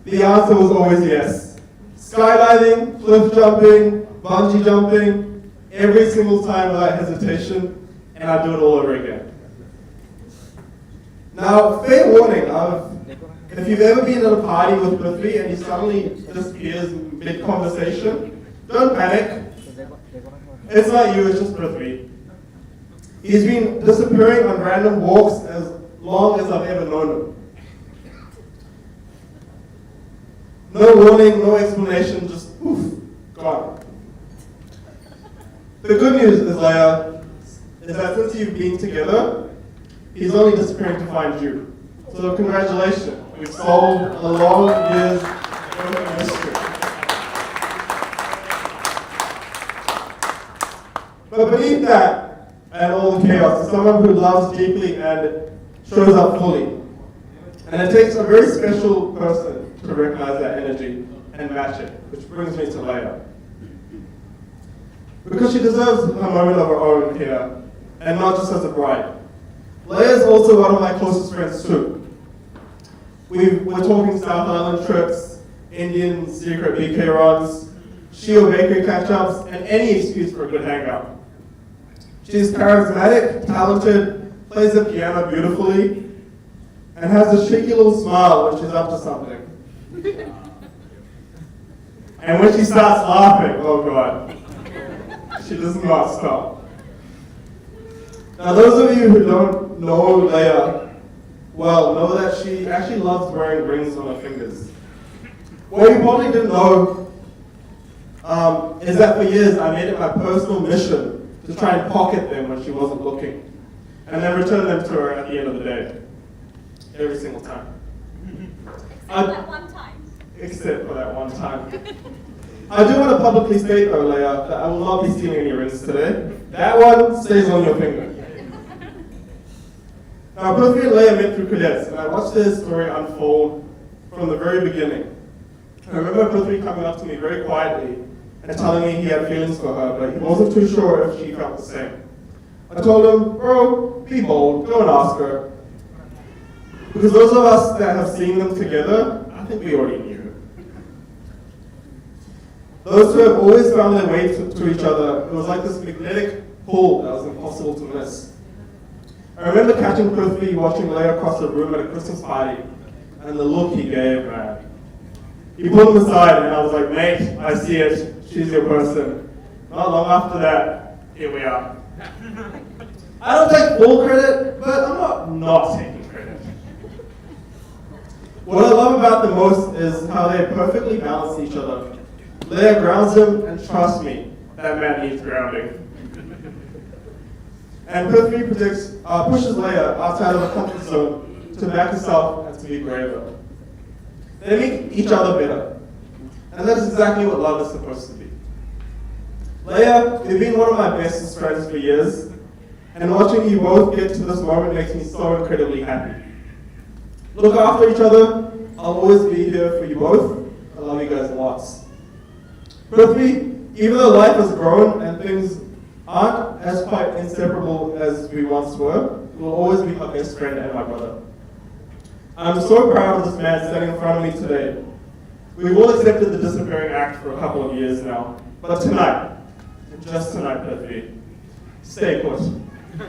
the answer was always yes. Skydiving, cliff jumping, bungee jumping, every single time without hesitation, and I'd do it all over again. Now, fair warning, if you've ever been at a party with Prithvi and he suddenly disappears mid-conversation, don't panic. It's not you, it's just Prithvi. He's been disappearing on random walks as long as I've ever known him. No warning, no explanation, just poof, gone. The good news is, Laya, is that since you've been together, he's only disappearing to find you. So congratulations, we've solved a long year's of mystery. But beneath that, and all the chaos, is someone who loves deeply and shows up fully. And it takes a very special person to recognize that energy and match it, which brings me to Laya. Because she deserves a moment of her own here, and not just as a bride. Laya is also one of my closest friends too. We're talking South Island trips, Indian secret BK runs, Shio bakery catch-ups, and any excuse for a good hangout. She's charismatic, talented, plays the piano beautifully, and has a cheeky little smile when she's up to something. And when she starts laughing, oh God, she does not stop. Now those of you who don't know Laya well know that she actually loves wearing rings on her fingers. What you probably didn't know is that for years I made it my personal mission to try and pocket them when she wasn't looking, and then return them to her at the end of the day. Every single time. That one time. Except for that one time. I do want to publicly state though, Laya, that I will not be stealing any rings today. That one stays on your finger. Now, Prithvi and Laya met through cadets, and I watched their story unfold from the very beginning. I remember Prithvi coming up to me very quietly and telling me he had feelings for her, but he wasn't too sure if she felt the same. I told him, bro, be bold, go and ask her. Because those of us that have seen them together, I think we already knew. Those who have always found their way to each other, it was like this magnetic pull that was impossible to miss. I remember catching Prithvi watching Laya across the room at a Christmas party, and the look he gave, man. He pulled him aside, and I was like, mate, I see it, she's your person. Not long after that, here we are. I don't take full credit, but I'm not taking credit. What I love about them most is how they perfectly balance each other. Laya grounds him, and trust me, that man needs grounding. And Prithvi pushes Laya outside of her comfort zone to back herself and to be braver. They make each other better. And that is exactly what love is supposed to be. Laya, you've been one of my bestest friends for years, and watching you both get to this moment makes me so incredibly happy. Look after each other. I'll always be here for you both. I love you guys lots. Prithvi, even though life has grown and things aren't as quite inseparable as we once were, you will always be my best friend and my brother. I'm so proud of this man standing in front of me today. We've all accepted the disappearing act for a couple of years now, but tonight, and just tonight, Prithvi, stay put.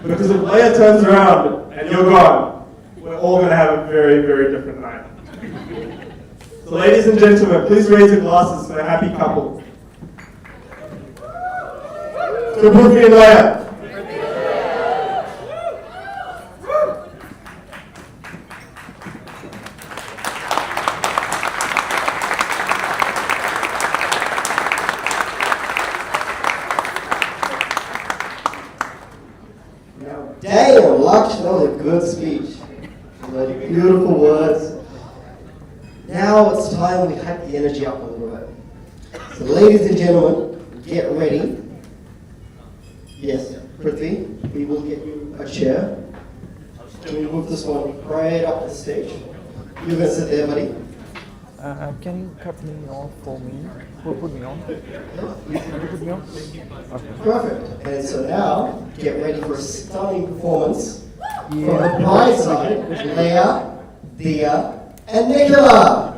Because if Laya turns around and you're gone, we're all going to have a very, very different night. So ladies and gentlemen, please raise your glasses for a happy couple. To Prithvi and Laya. Damn, Laksh, that was a good speech. Like, beautiful words. Now it's time we hype the energy up a little bit. So ladies and gentlemen, get ready. Yes, Prithvi, we will get you a chair. Can we move this one right up the stage? You're going to sit there, buddy. Can you cut me off for me? Put me on. Put me on. Okay. Perfect. And so now, get ready for a stunning performance from the bride side, Laya, Dia, and Nicola.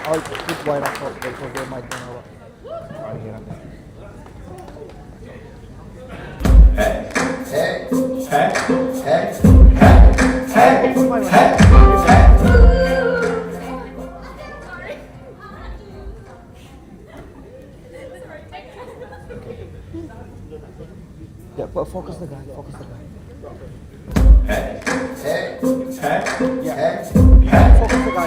I'll put wide up because they might not have right here and there. Yeah, but focus the guy, focus the guy. Yeah. Focus the guy.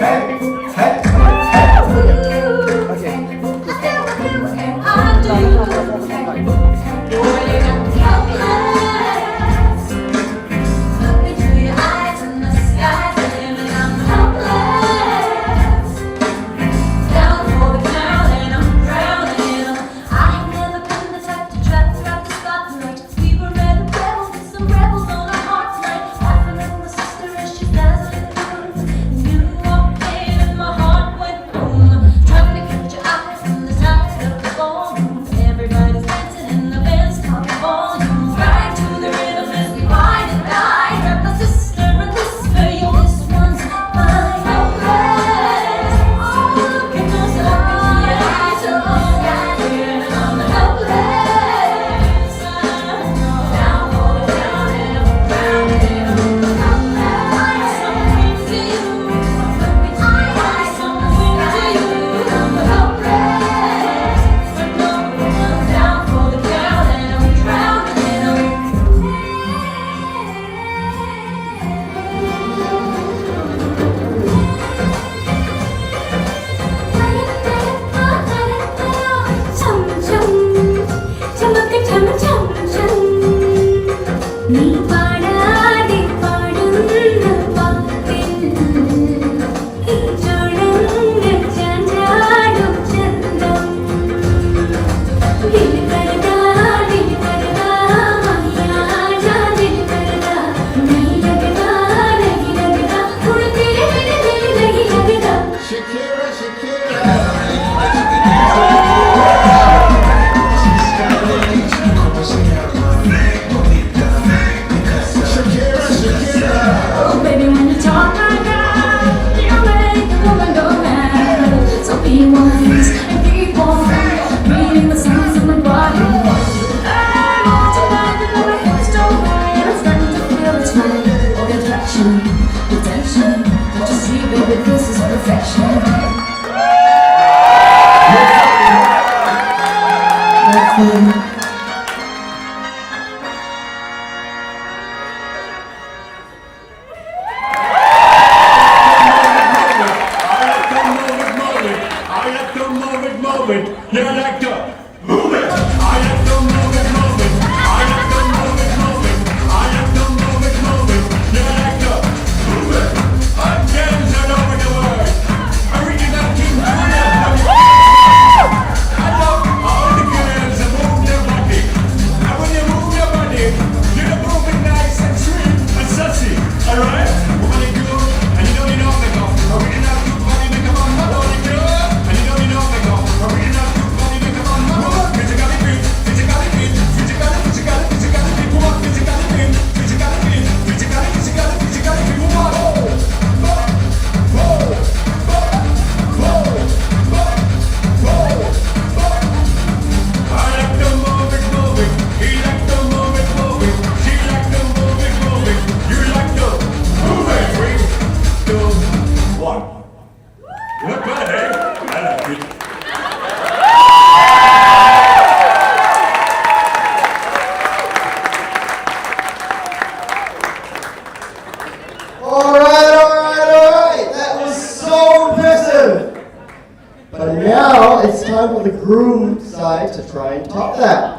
Okay.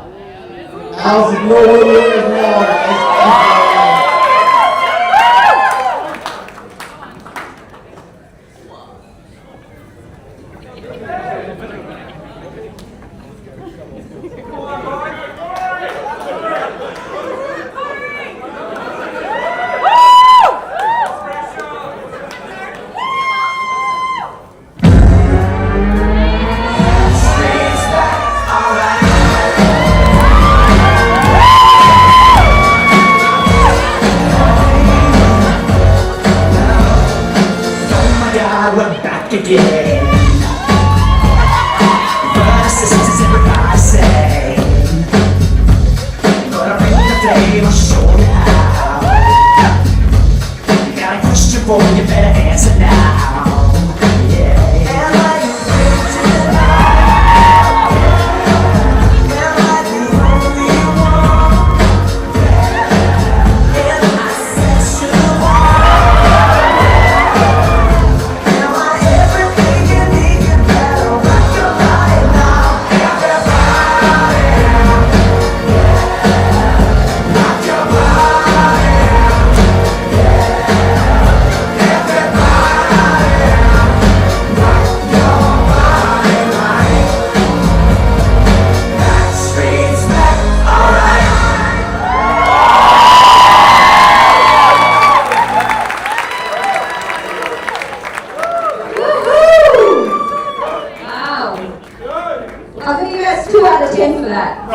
I'll give you guys 2 out of 10 for that.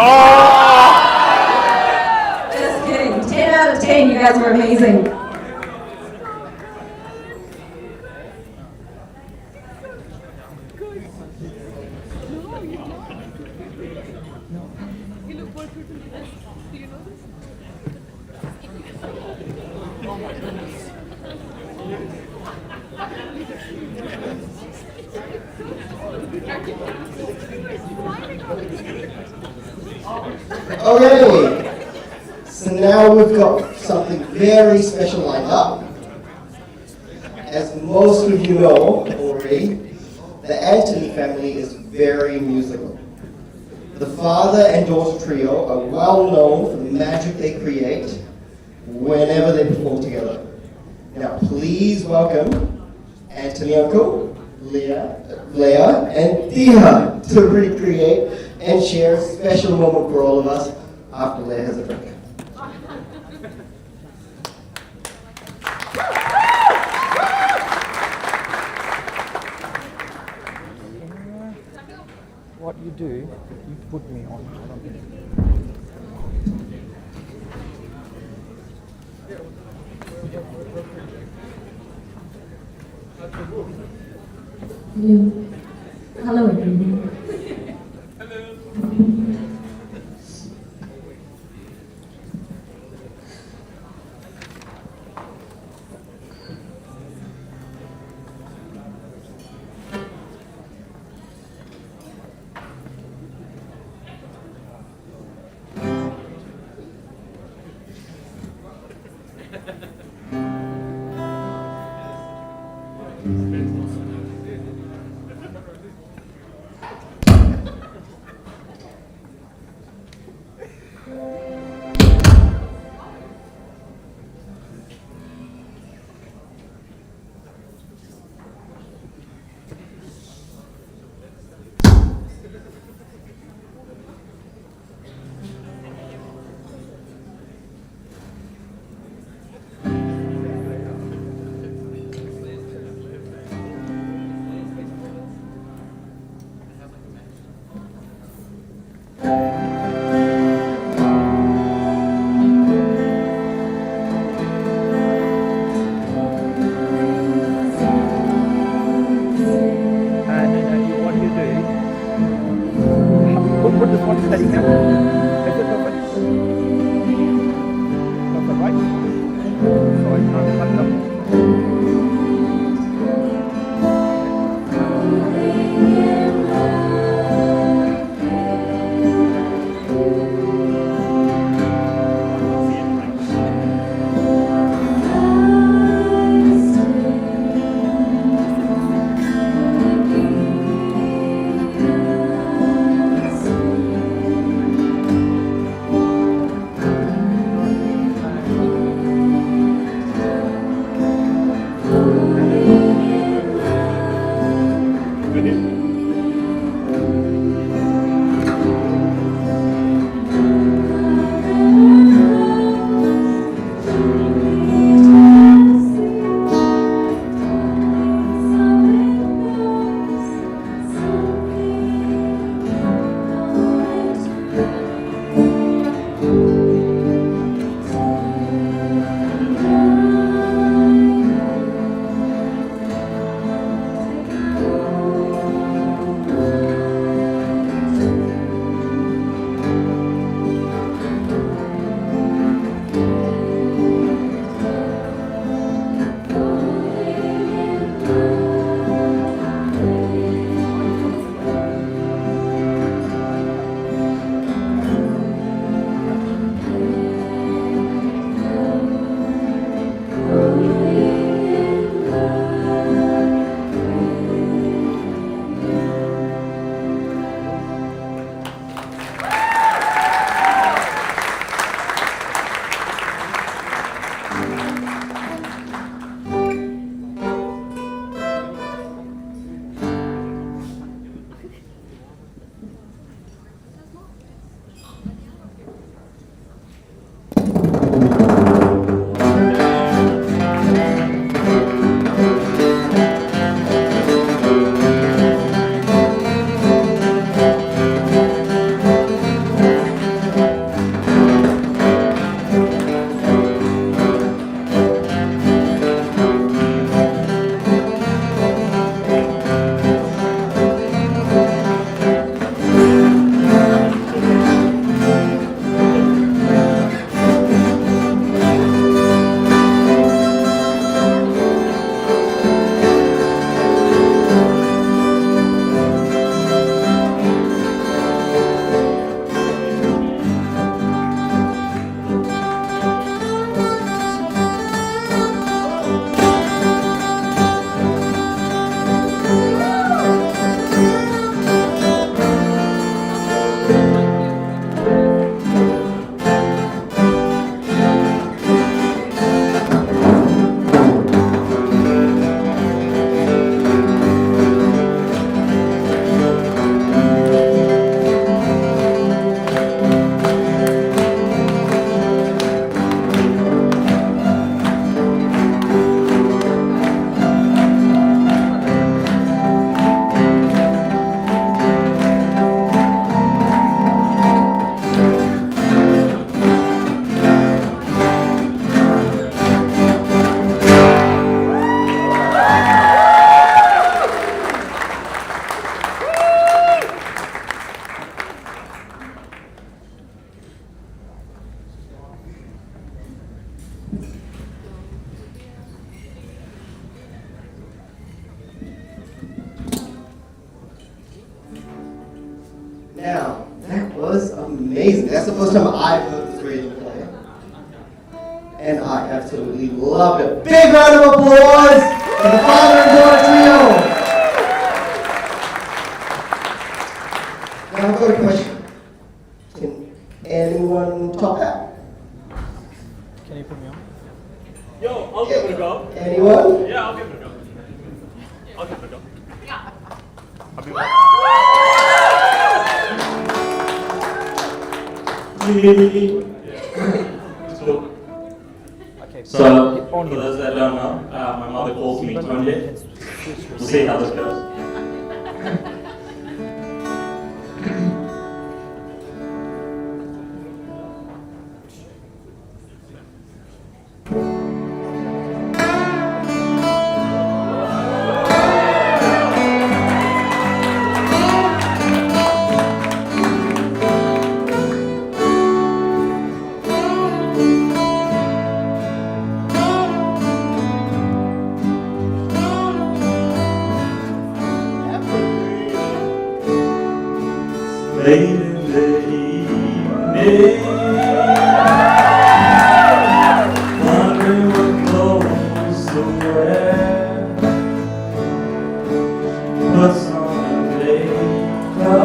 Just kidding. 10 out of 10. You guys were amazing. Okay, so now we've got something very special lined up. As most of you know already, the Anthony family is very musical. The father and daughter trio are well known for the magic they create whenever they perform together. Now please welcome Anthony Uncle, Laya, and Tia to recreate and share a special moment for all of us after Laya has a drink. What you do, you put me on. Hello everyone. Put this one steady here. Is it perfect? Perfect, right? So I can't cut them. Now, that was amazing. That's the first time I've heard this reading play. And I absolutely loved it. Big round of applause for the father and daughter trio. Now I've got a question. Can anyone top that? Can you put me on? Yo, I'll give it a go. Anyone? Yeah, I'll give it a go. I'll give it a go. I'll be back. So, for those that don't know, my mother calls me Tony. We'll see how this goes. Late in the evening, wondering what clothes to wear. Puts on a makeup,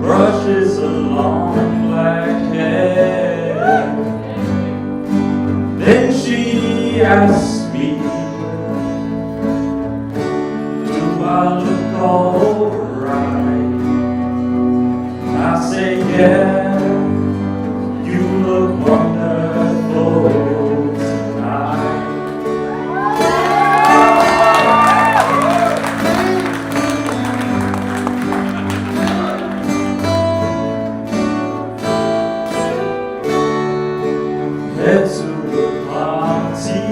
brushes her long black hair. Then she asks me, do I look alright? I say, yeah, you look wonderful tonight. Head to a party,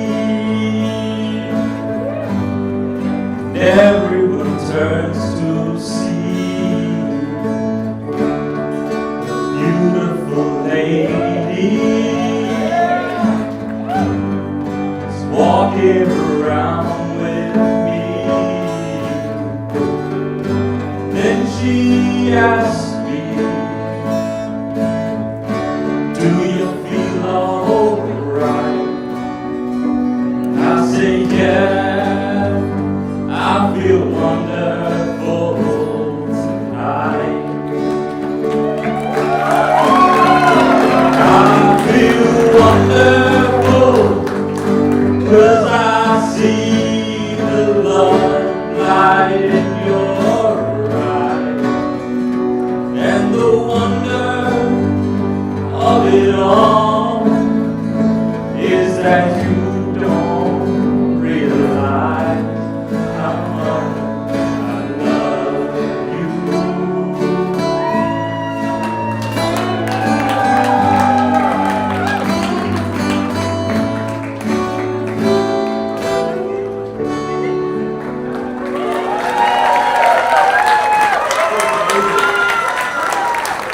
everyone turns to see a beautiful lady is walking around with me. Then she asks me, do you feel alright? I say, yeah, I feel wonderful tonight. I feel wonderful 'cause I see the love light in your eyes, and the wonder of it all is that you don't realize how much I love you.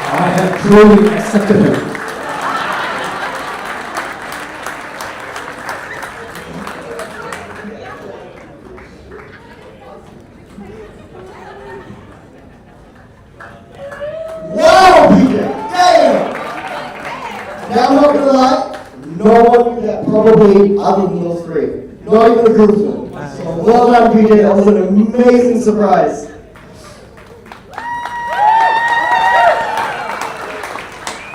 I have truly accepted him. Wow, PJ! Damn! Now I'm not gonna lie, no one knew that probably other than those three. Not even the groupsmen. So well done, PJ. That was an amazing surprise.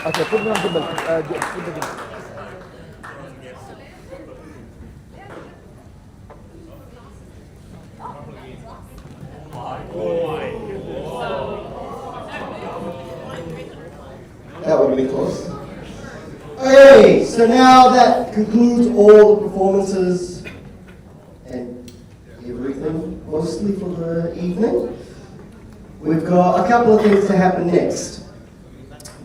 Okay, put me on the bell. Put the thing. That would be close. Okay, so now that concludes all the performances and everything, mostly for the evening. We've got a couple of things to happen next.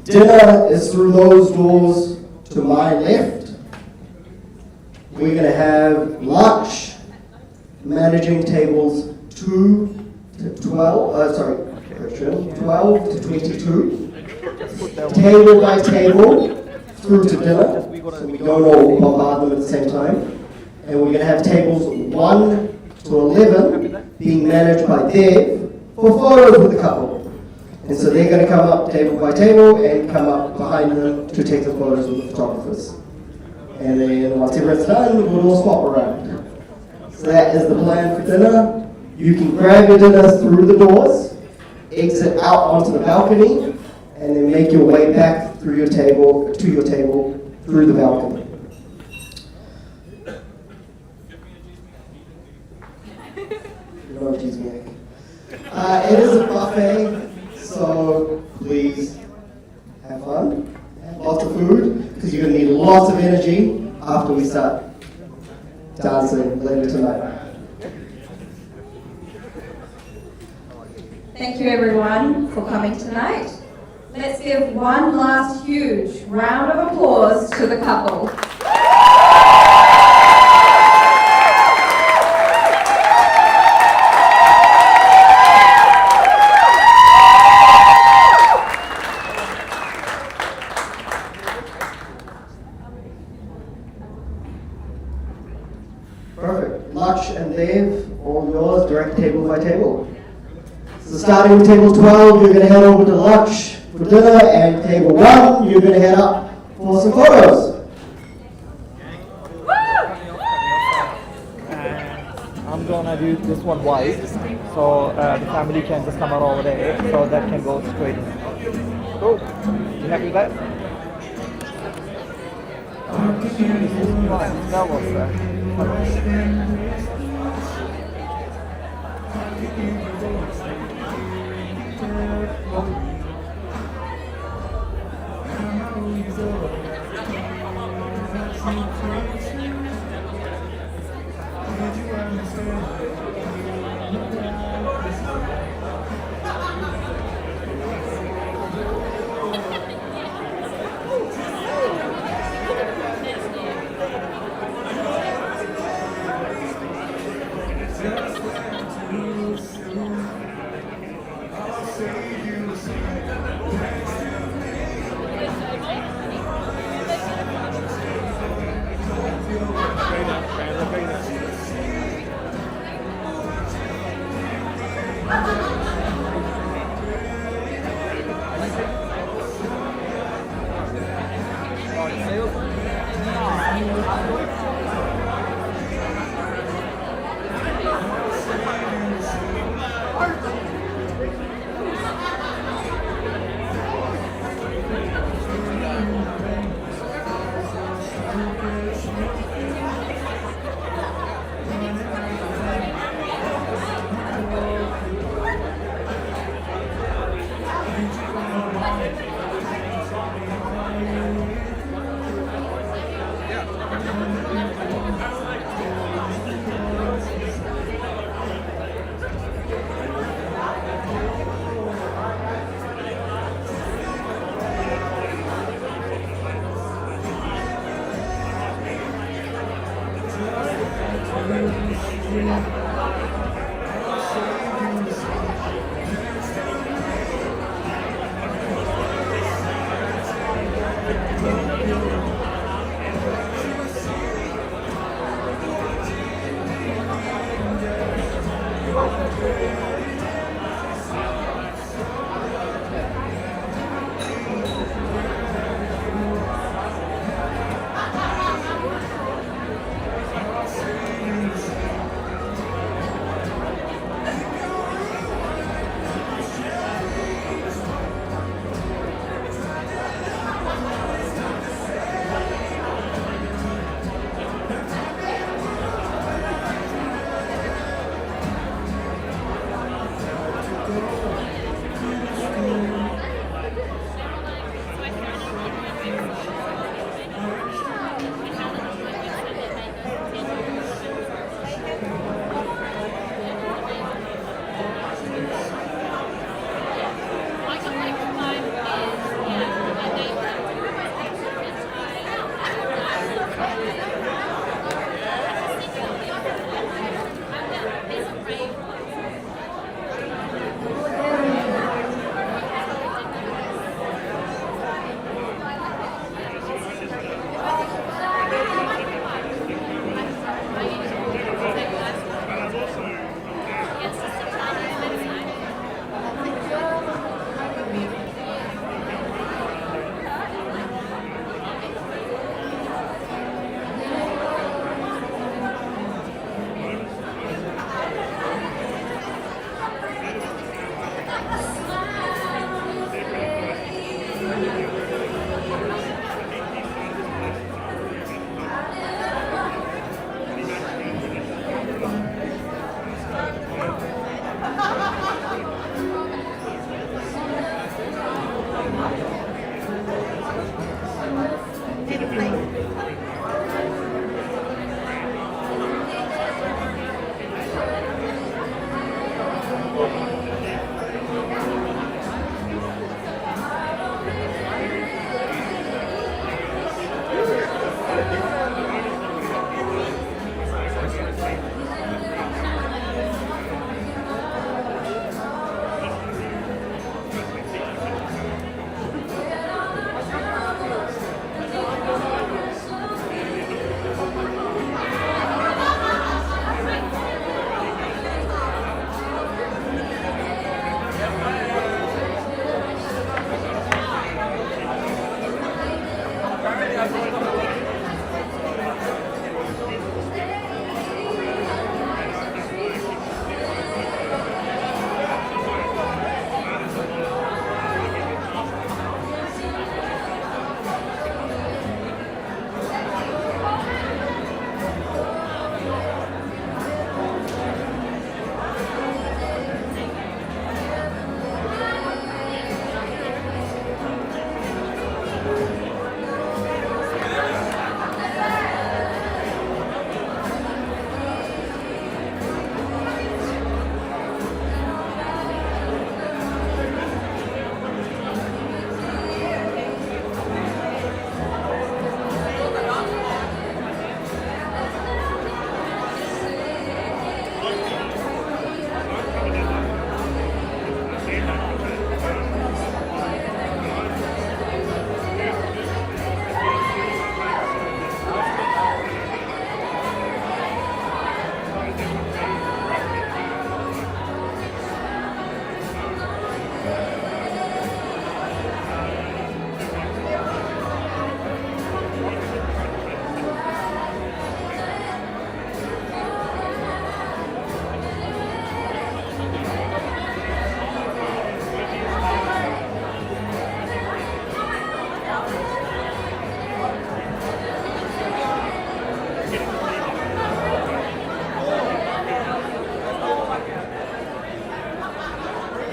Dinner is through those doors to my left. We're going to have lunch, managing tables 2 to 12, 12 to 22. Table by table through to dinner, so we don't all bombard them at the same time. And we're going to have tables 1 to 11 being managed by Dev, for photos with the couple. And so they're going to come up table by table and come up behind them to take the photos with the photographers. And then once everyone's done, we'll do a swap around. So that is the plan for dinner. You can grab your dinner through the doors, exit out onto the balcony, and then make your way back through your table, to your table, through the balcony. No cheese mac. It is a buffet, so please have fun, have lots of food, because you're going to need lots of energy after we start dancing later tonight. Thank you everyone for coming tonight. Let's give one last huge round of applause to the couple. Perfect. Laksh and Dave, all yours, direct table by table. So starting with table 12, you're going to head over to Laksh for dinner, and table 1, you're going to head up for some photos. I'm gonna do this one wide, so the family can just come out over there, so that can go straight in. Cool. You happy with that? That was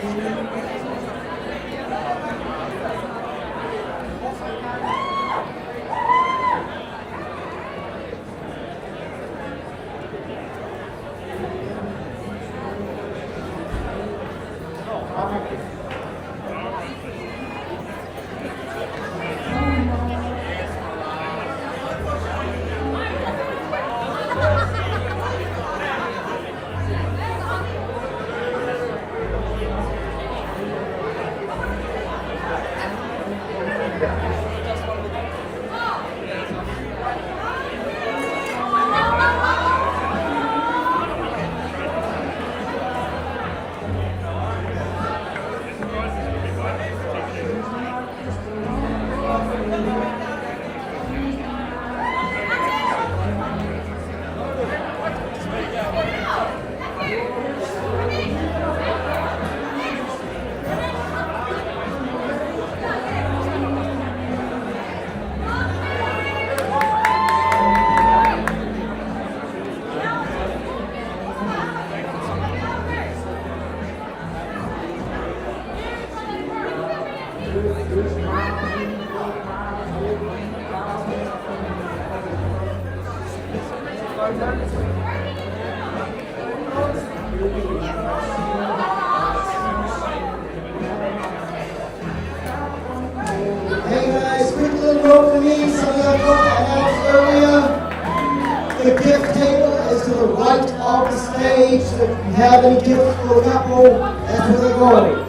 Hey guys, quick little note for me. Something I forgot to announce earlier. The gift table is to the right of the stage. So if you have any gifts for the couple, that's where they're going.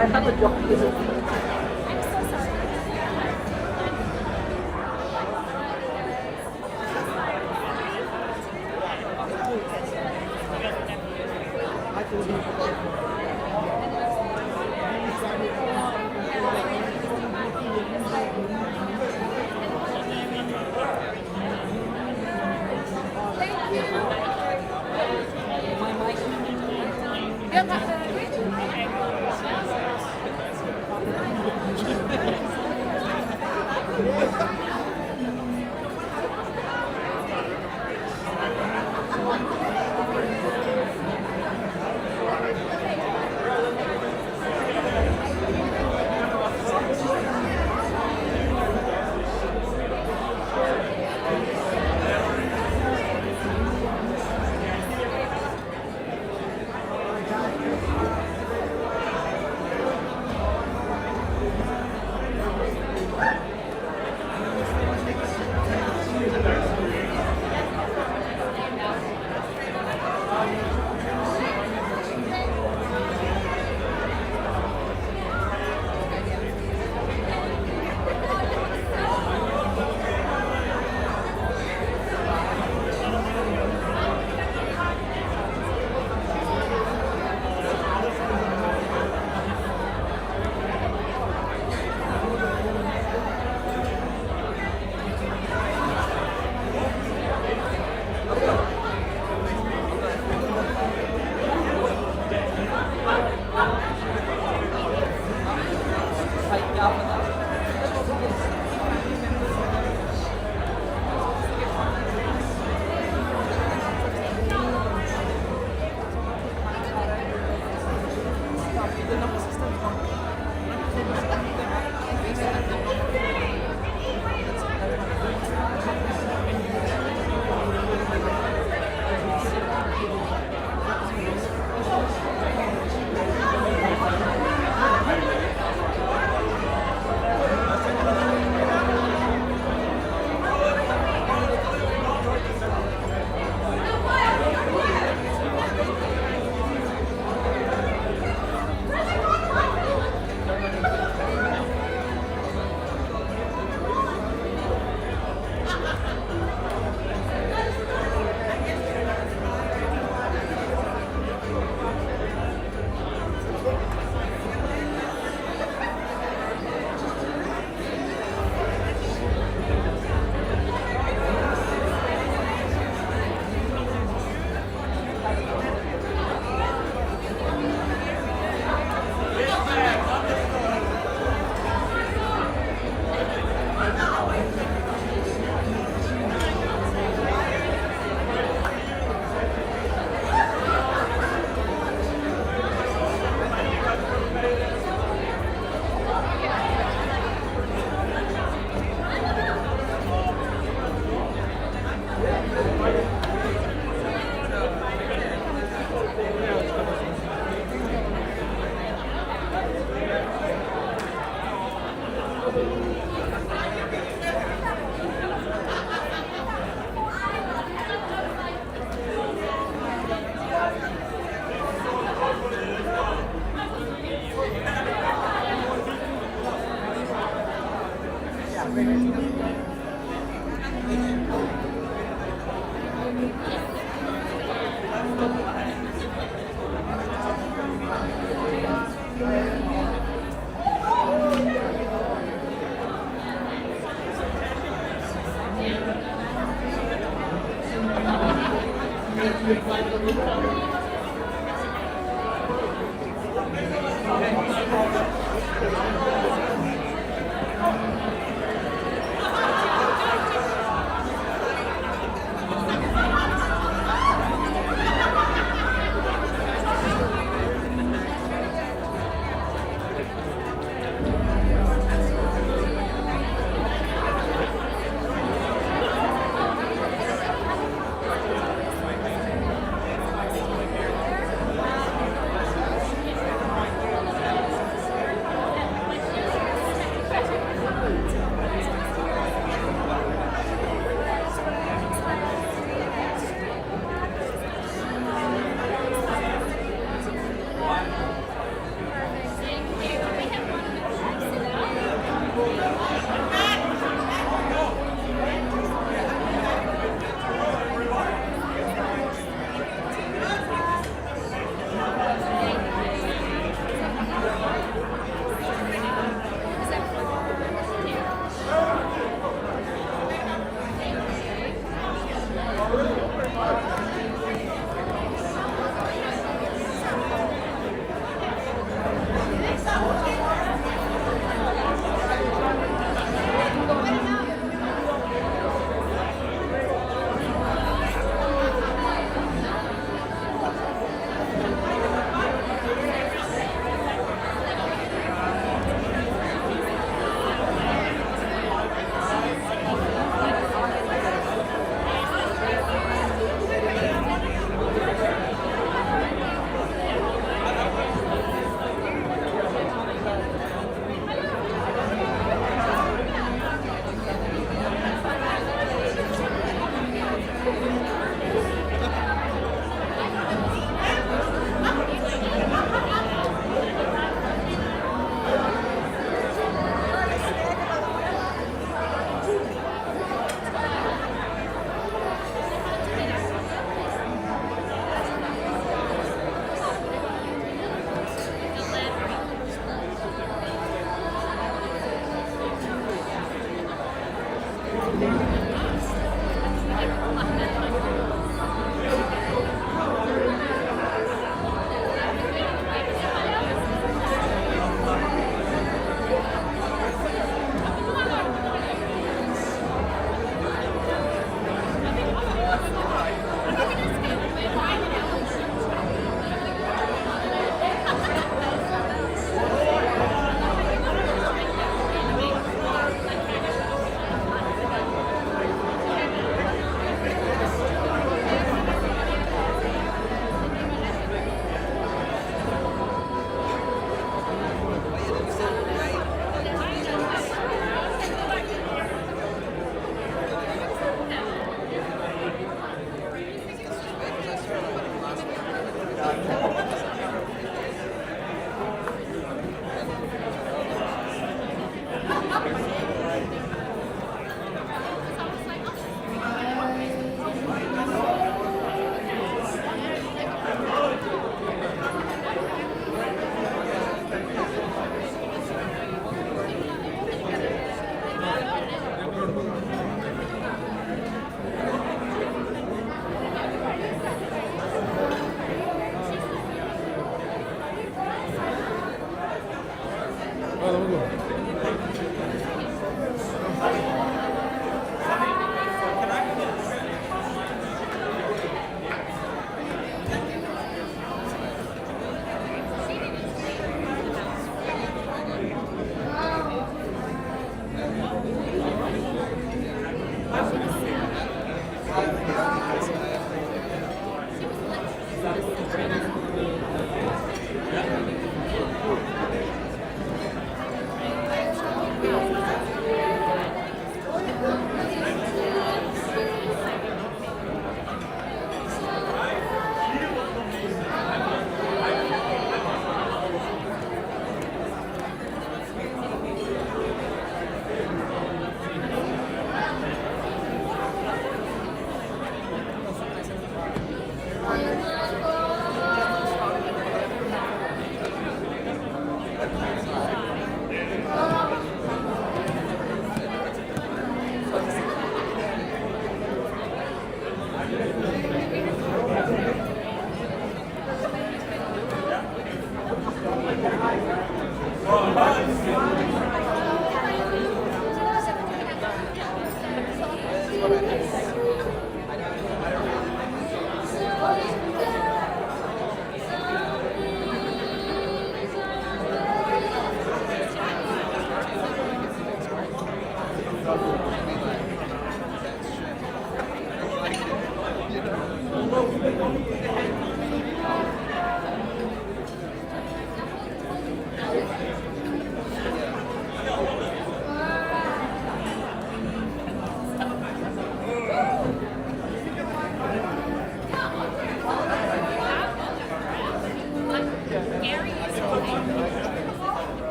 I have a job.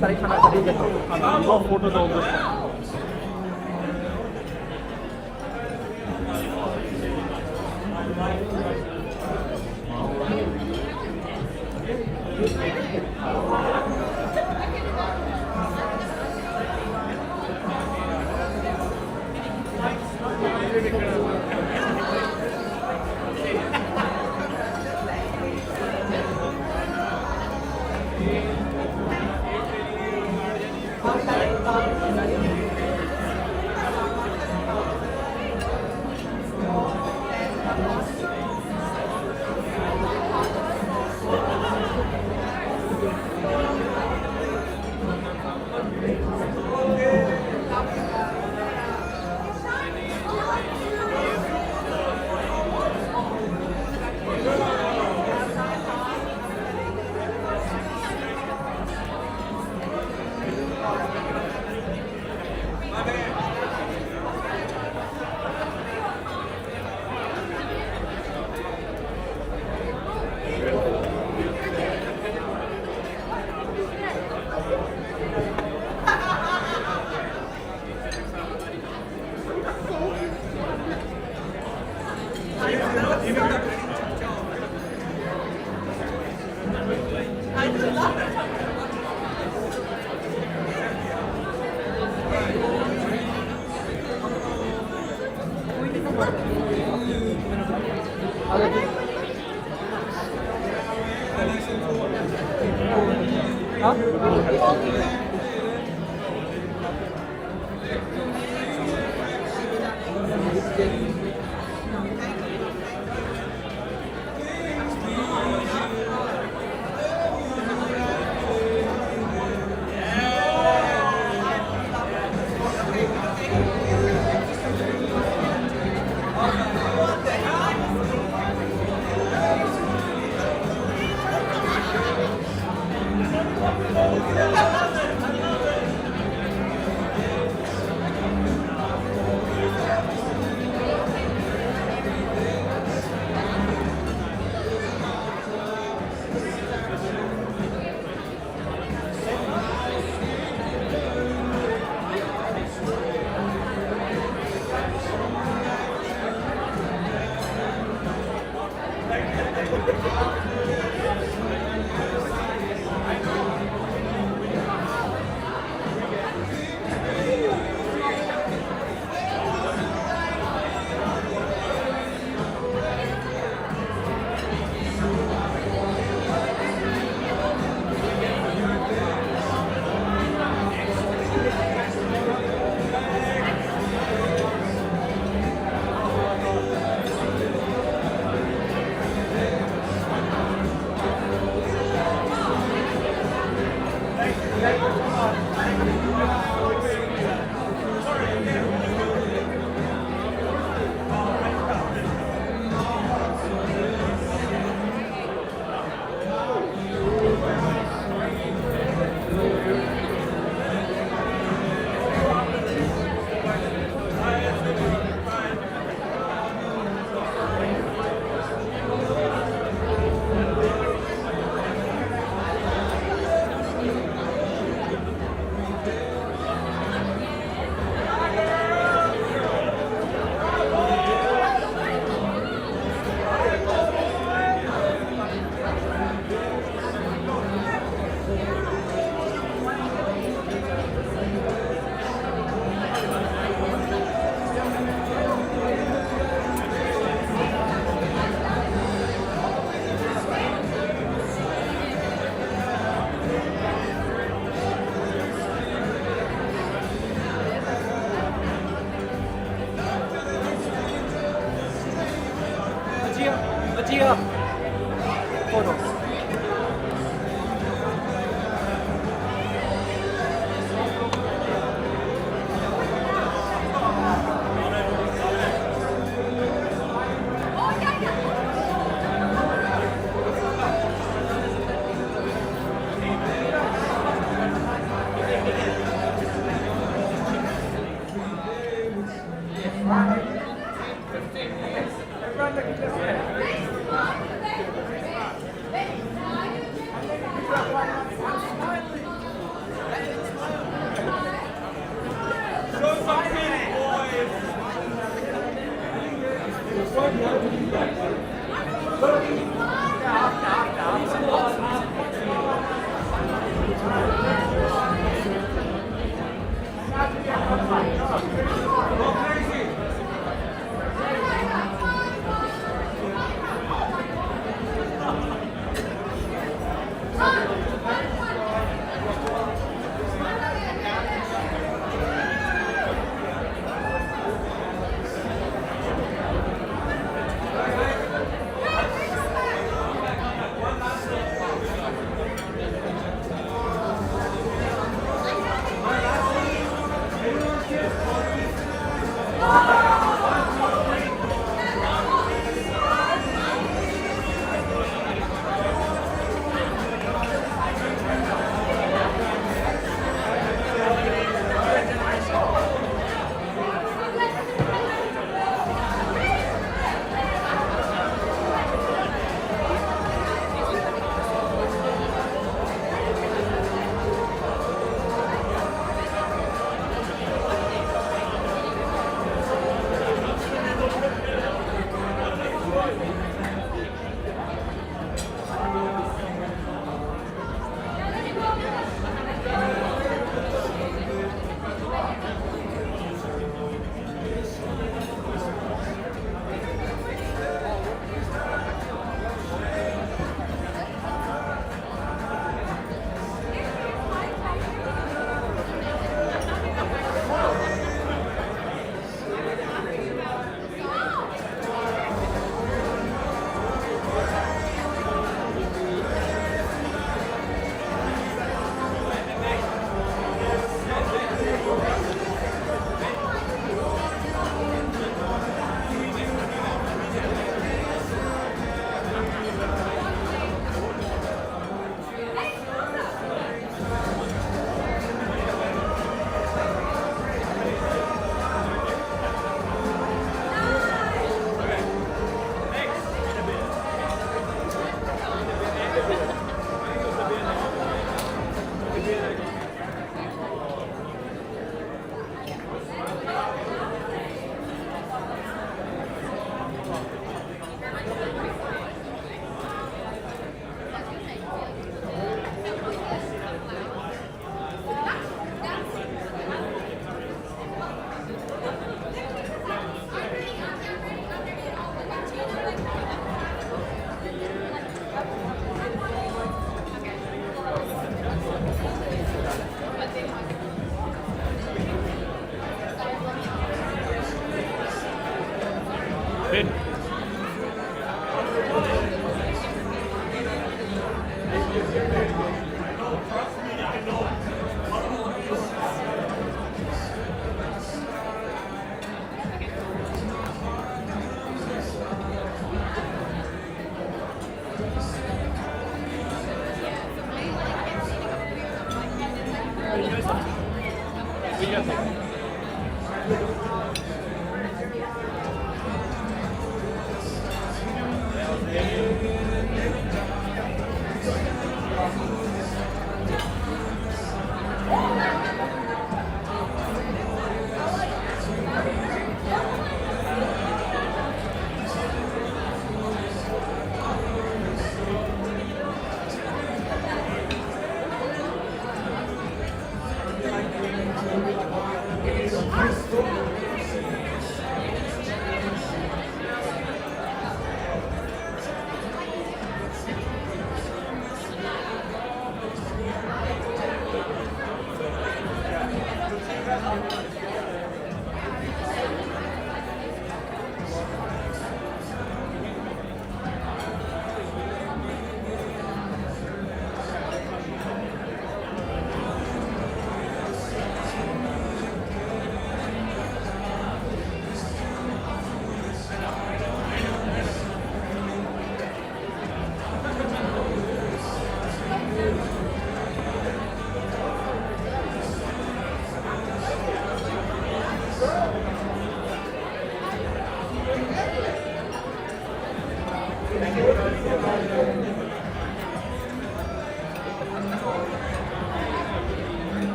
सारी खाना खरीद लेता हूँ खाना photo दो Dear photos.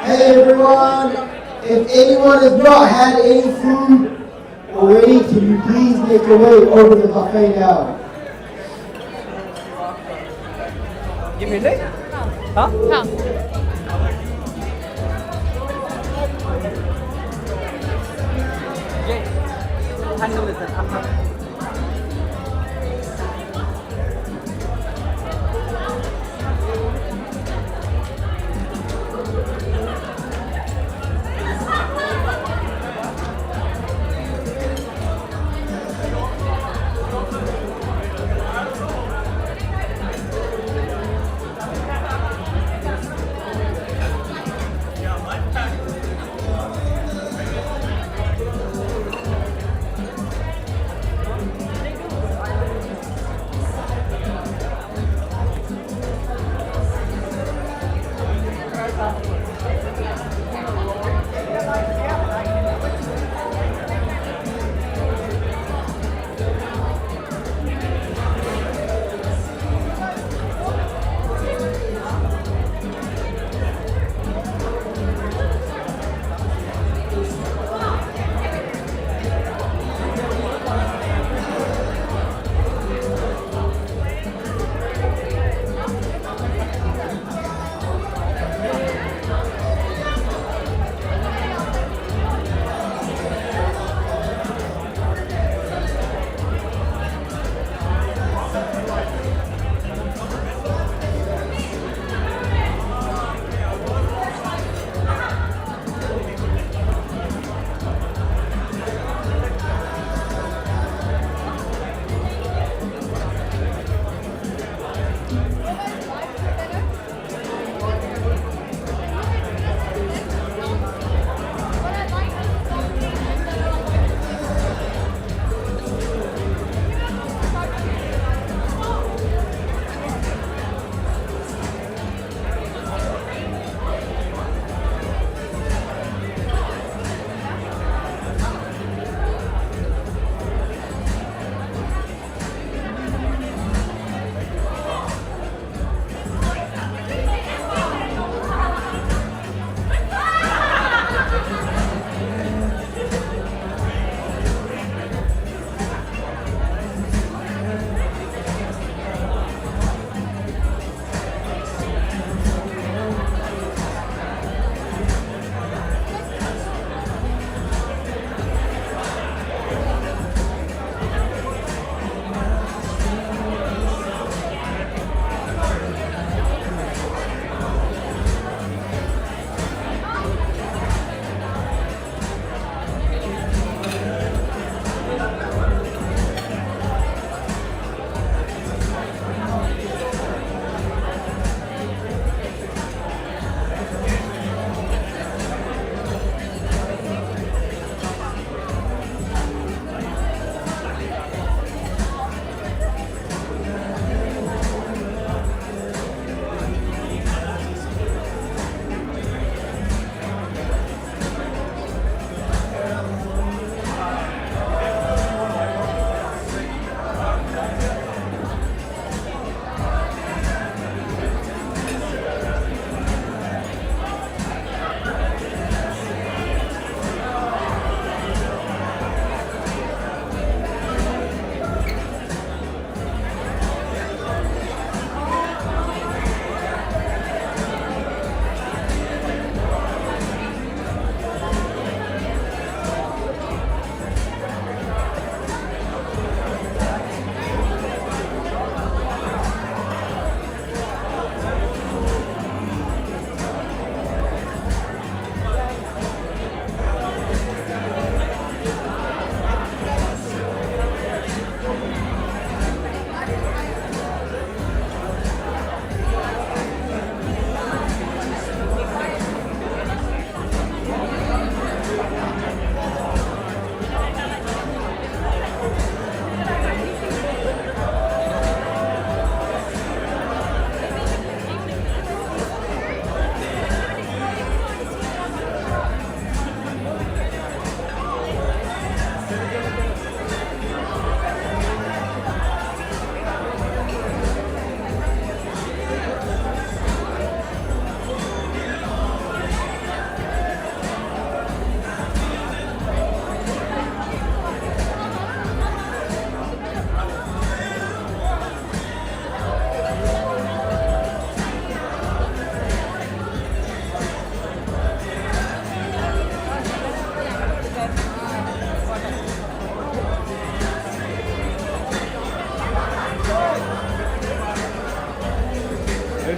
Hey everyone, if anyone has not had any food already, can you please make your way over to the buffet now? Give me a day. Huh? Handle it after.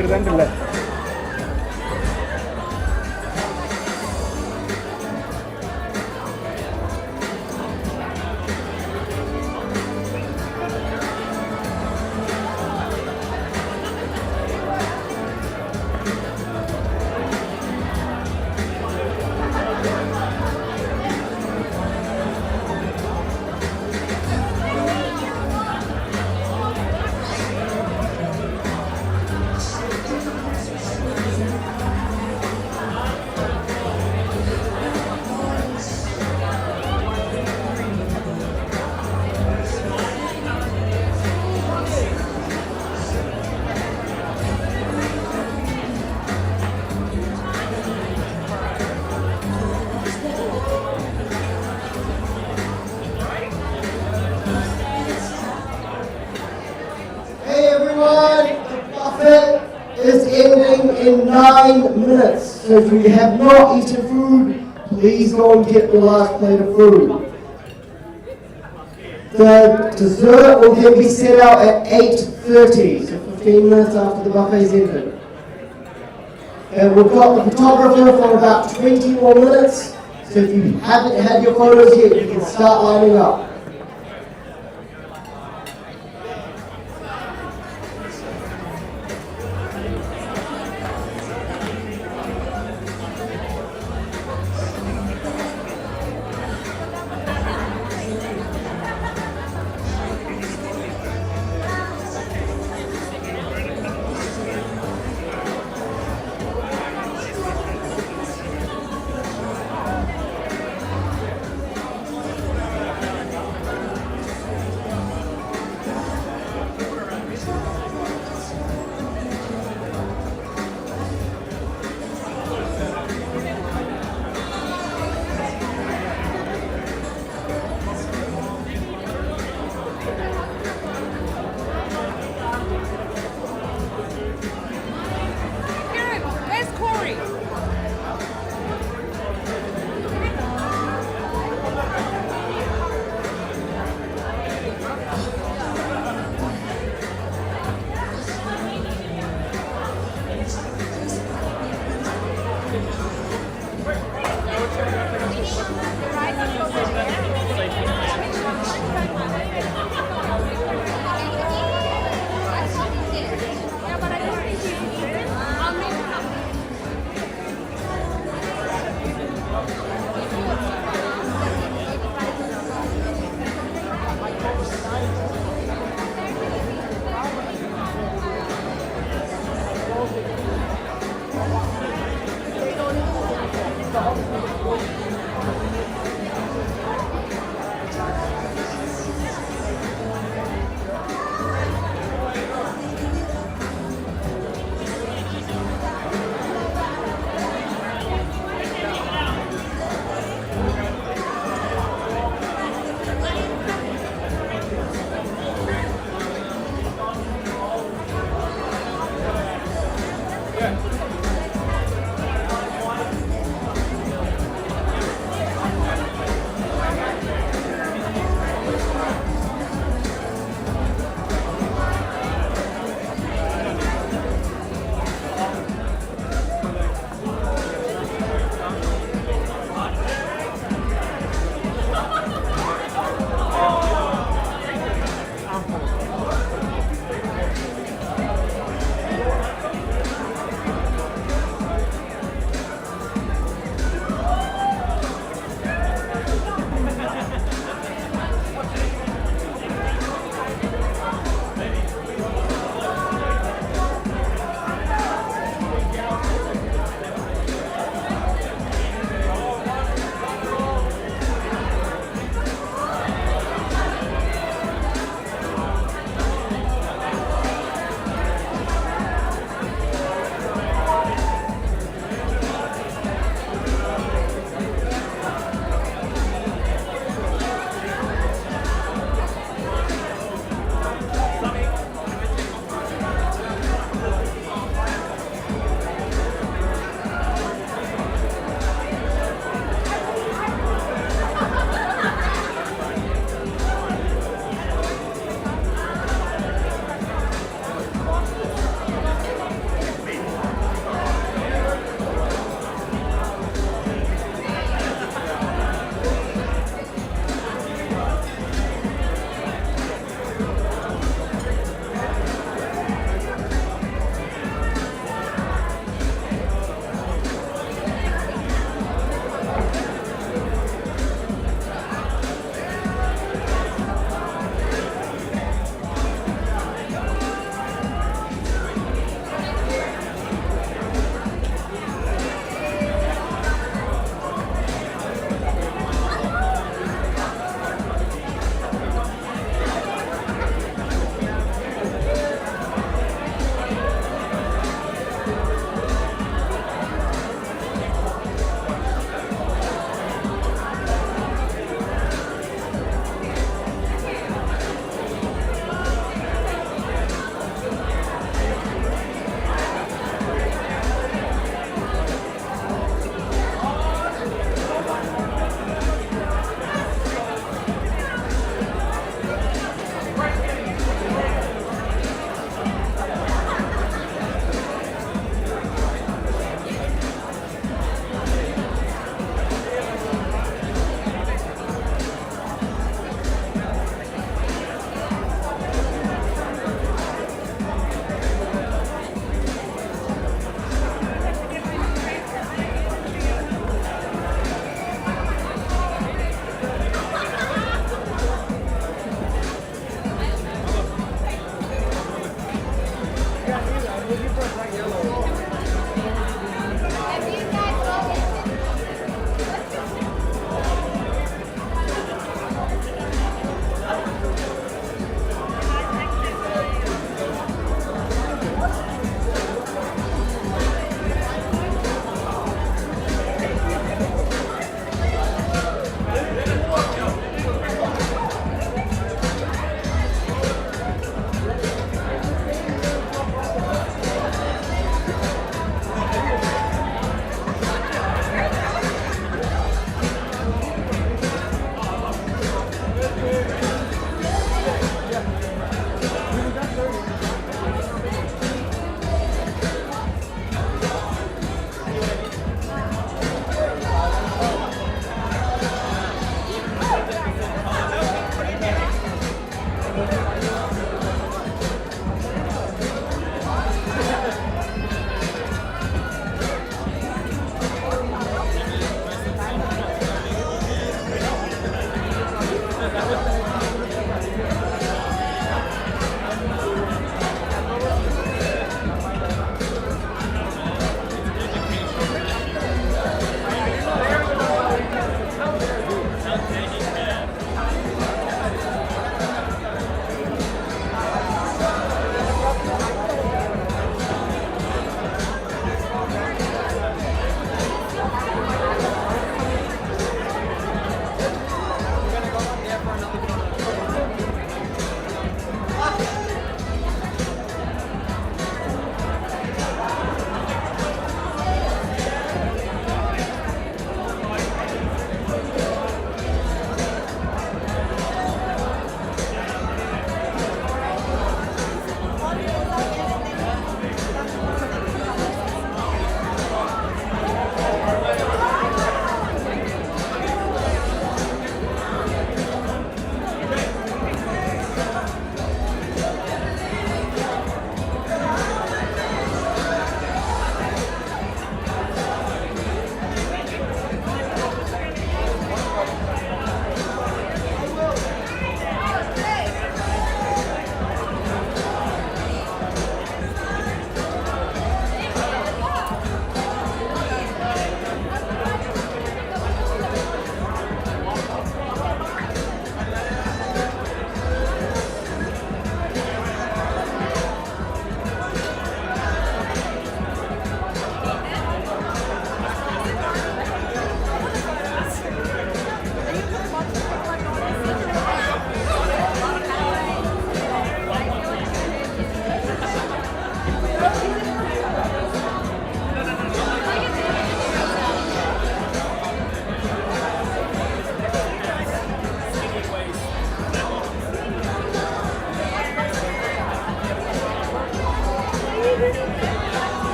എടുത്തിട്ടില്ലേ? Hey everyone, the buffet is ending in 9 minutes. So if you have not eaten food, please go and get the last plate of food. The dessert will then be set out at 8:30, so 15 minutes after the buffet is ended. And we've got the photographer for about 20 more minutes, so if you haven't had your photos yet, you can start lining up.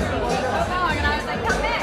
and I was like, come back.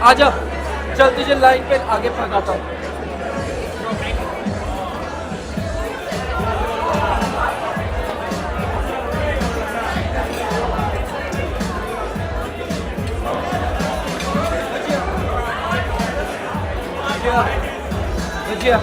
आ जाओ, जल्दी से line पे आगे भगाता हूँ। भजिया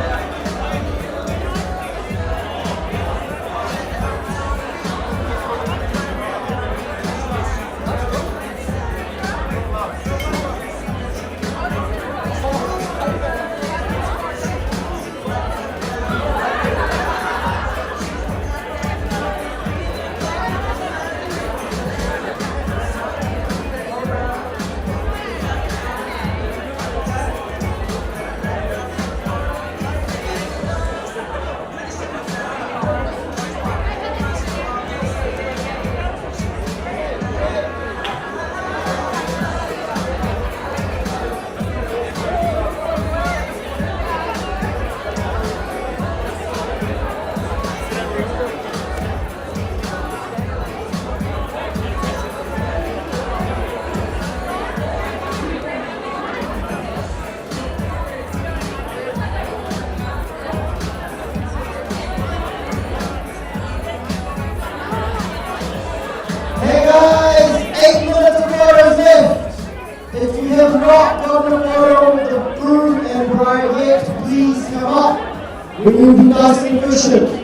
Hey guys, 8 minutes of photos left. If you have not gotten a photo with the groom and bride yet, please come up. We will be nice and efficient.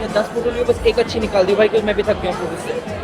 या 10 photo लियो, बस एक अच्छी निकाल दियो भाई, क्योंकि मैं भी थक गया हूँ फोटो से।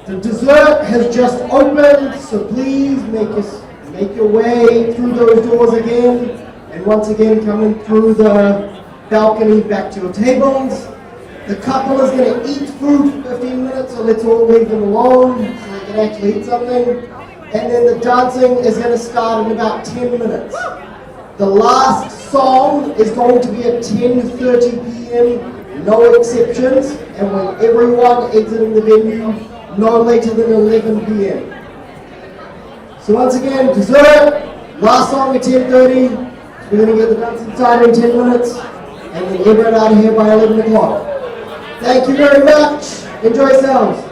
The dessert has just opened, so please make your way through those doors again, and once again coming through the balcony back to your tables. The couple is going to eat food for 15 minutes, so let's all leave them alone so they can actually eat something. And then the dancing is going to start in about 10 minutes. The last song is going to be at 10:30 p.m., no exceptions, and when everyone exiting the venue, no later than 11 p.m. So once again, dessert, last song at 10:30, we're going to get the dancing started in 10 minutes, and then everyone out of here by 11 o'clock. Thank you very much. Enjoy yourselves.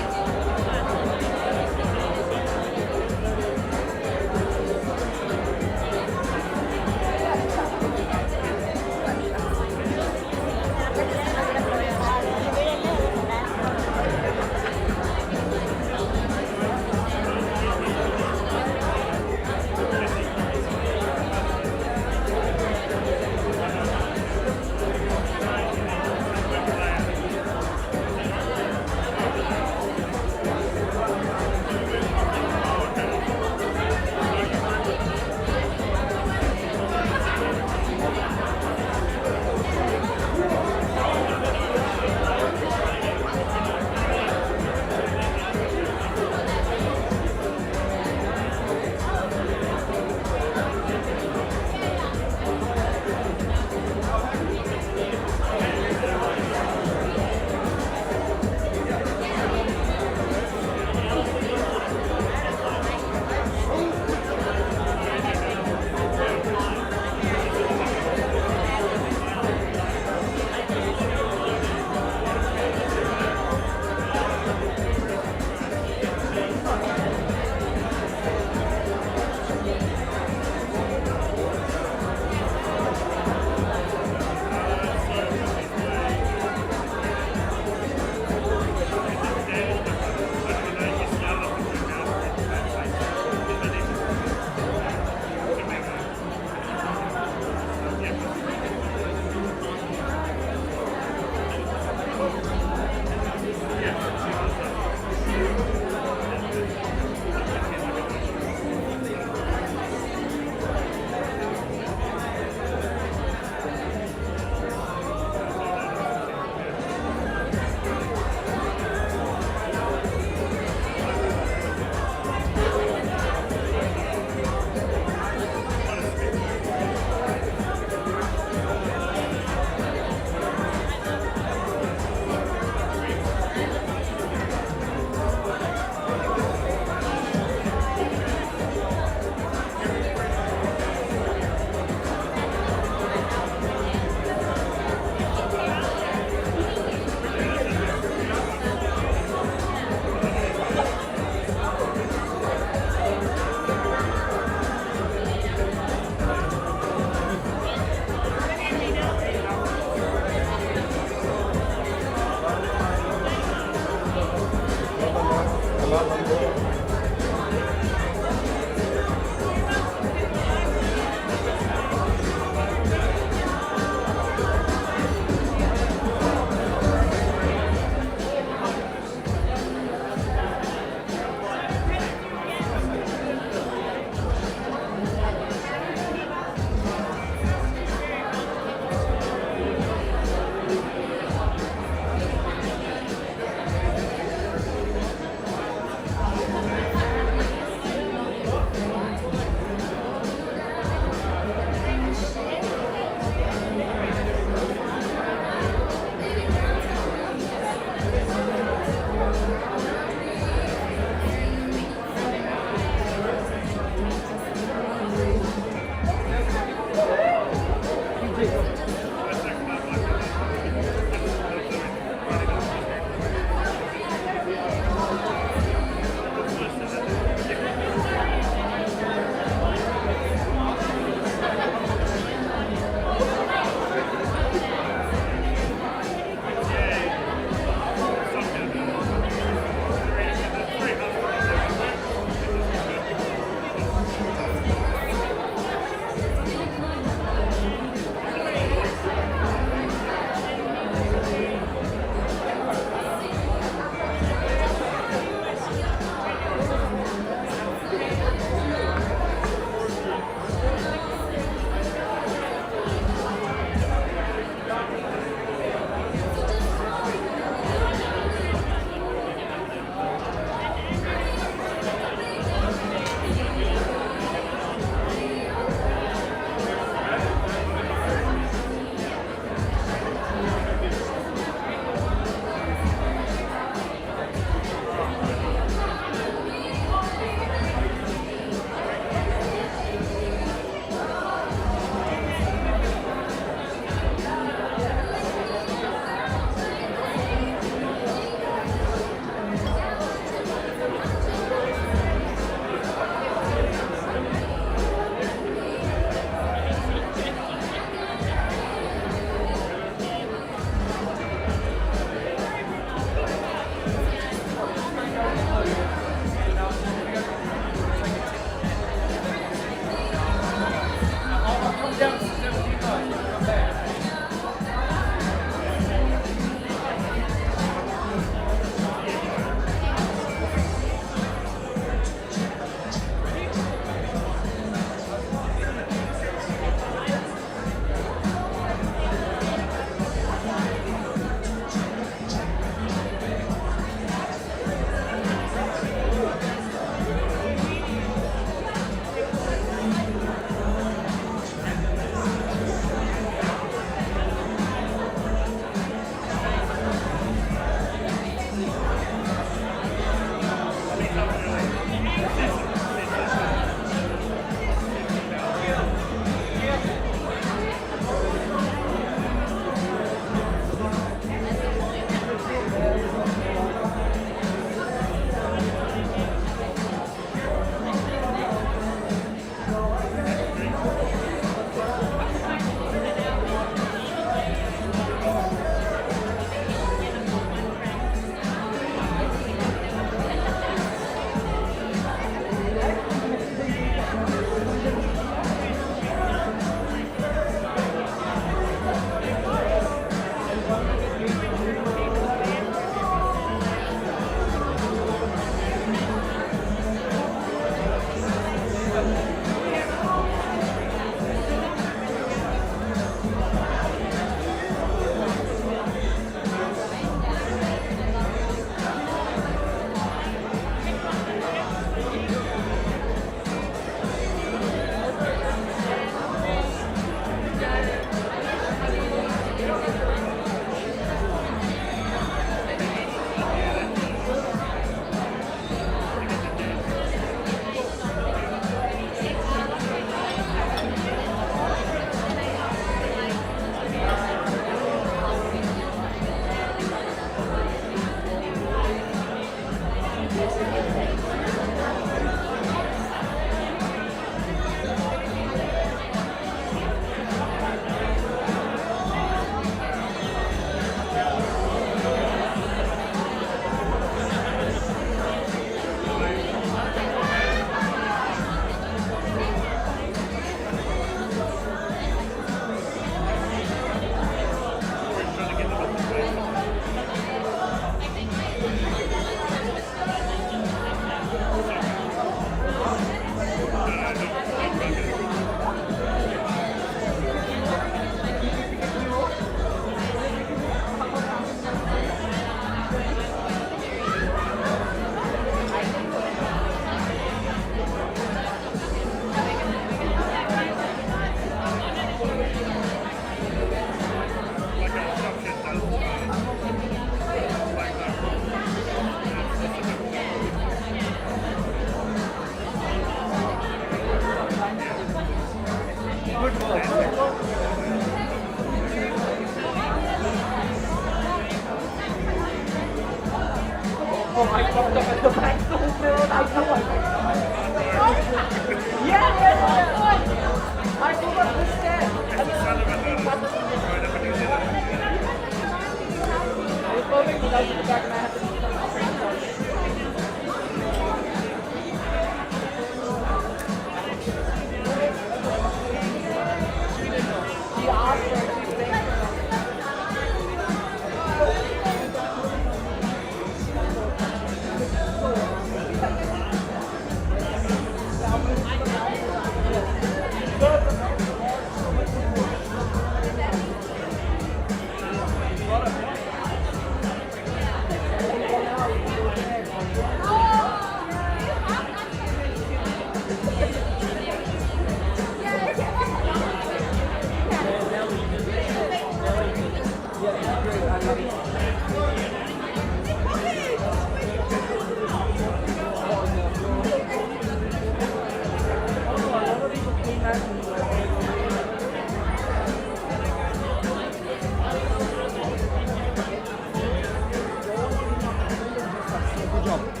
Good job.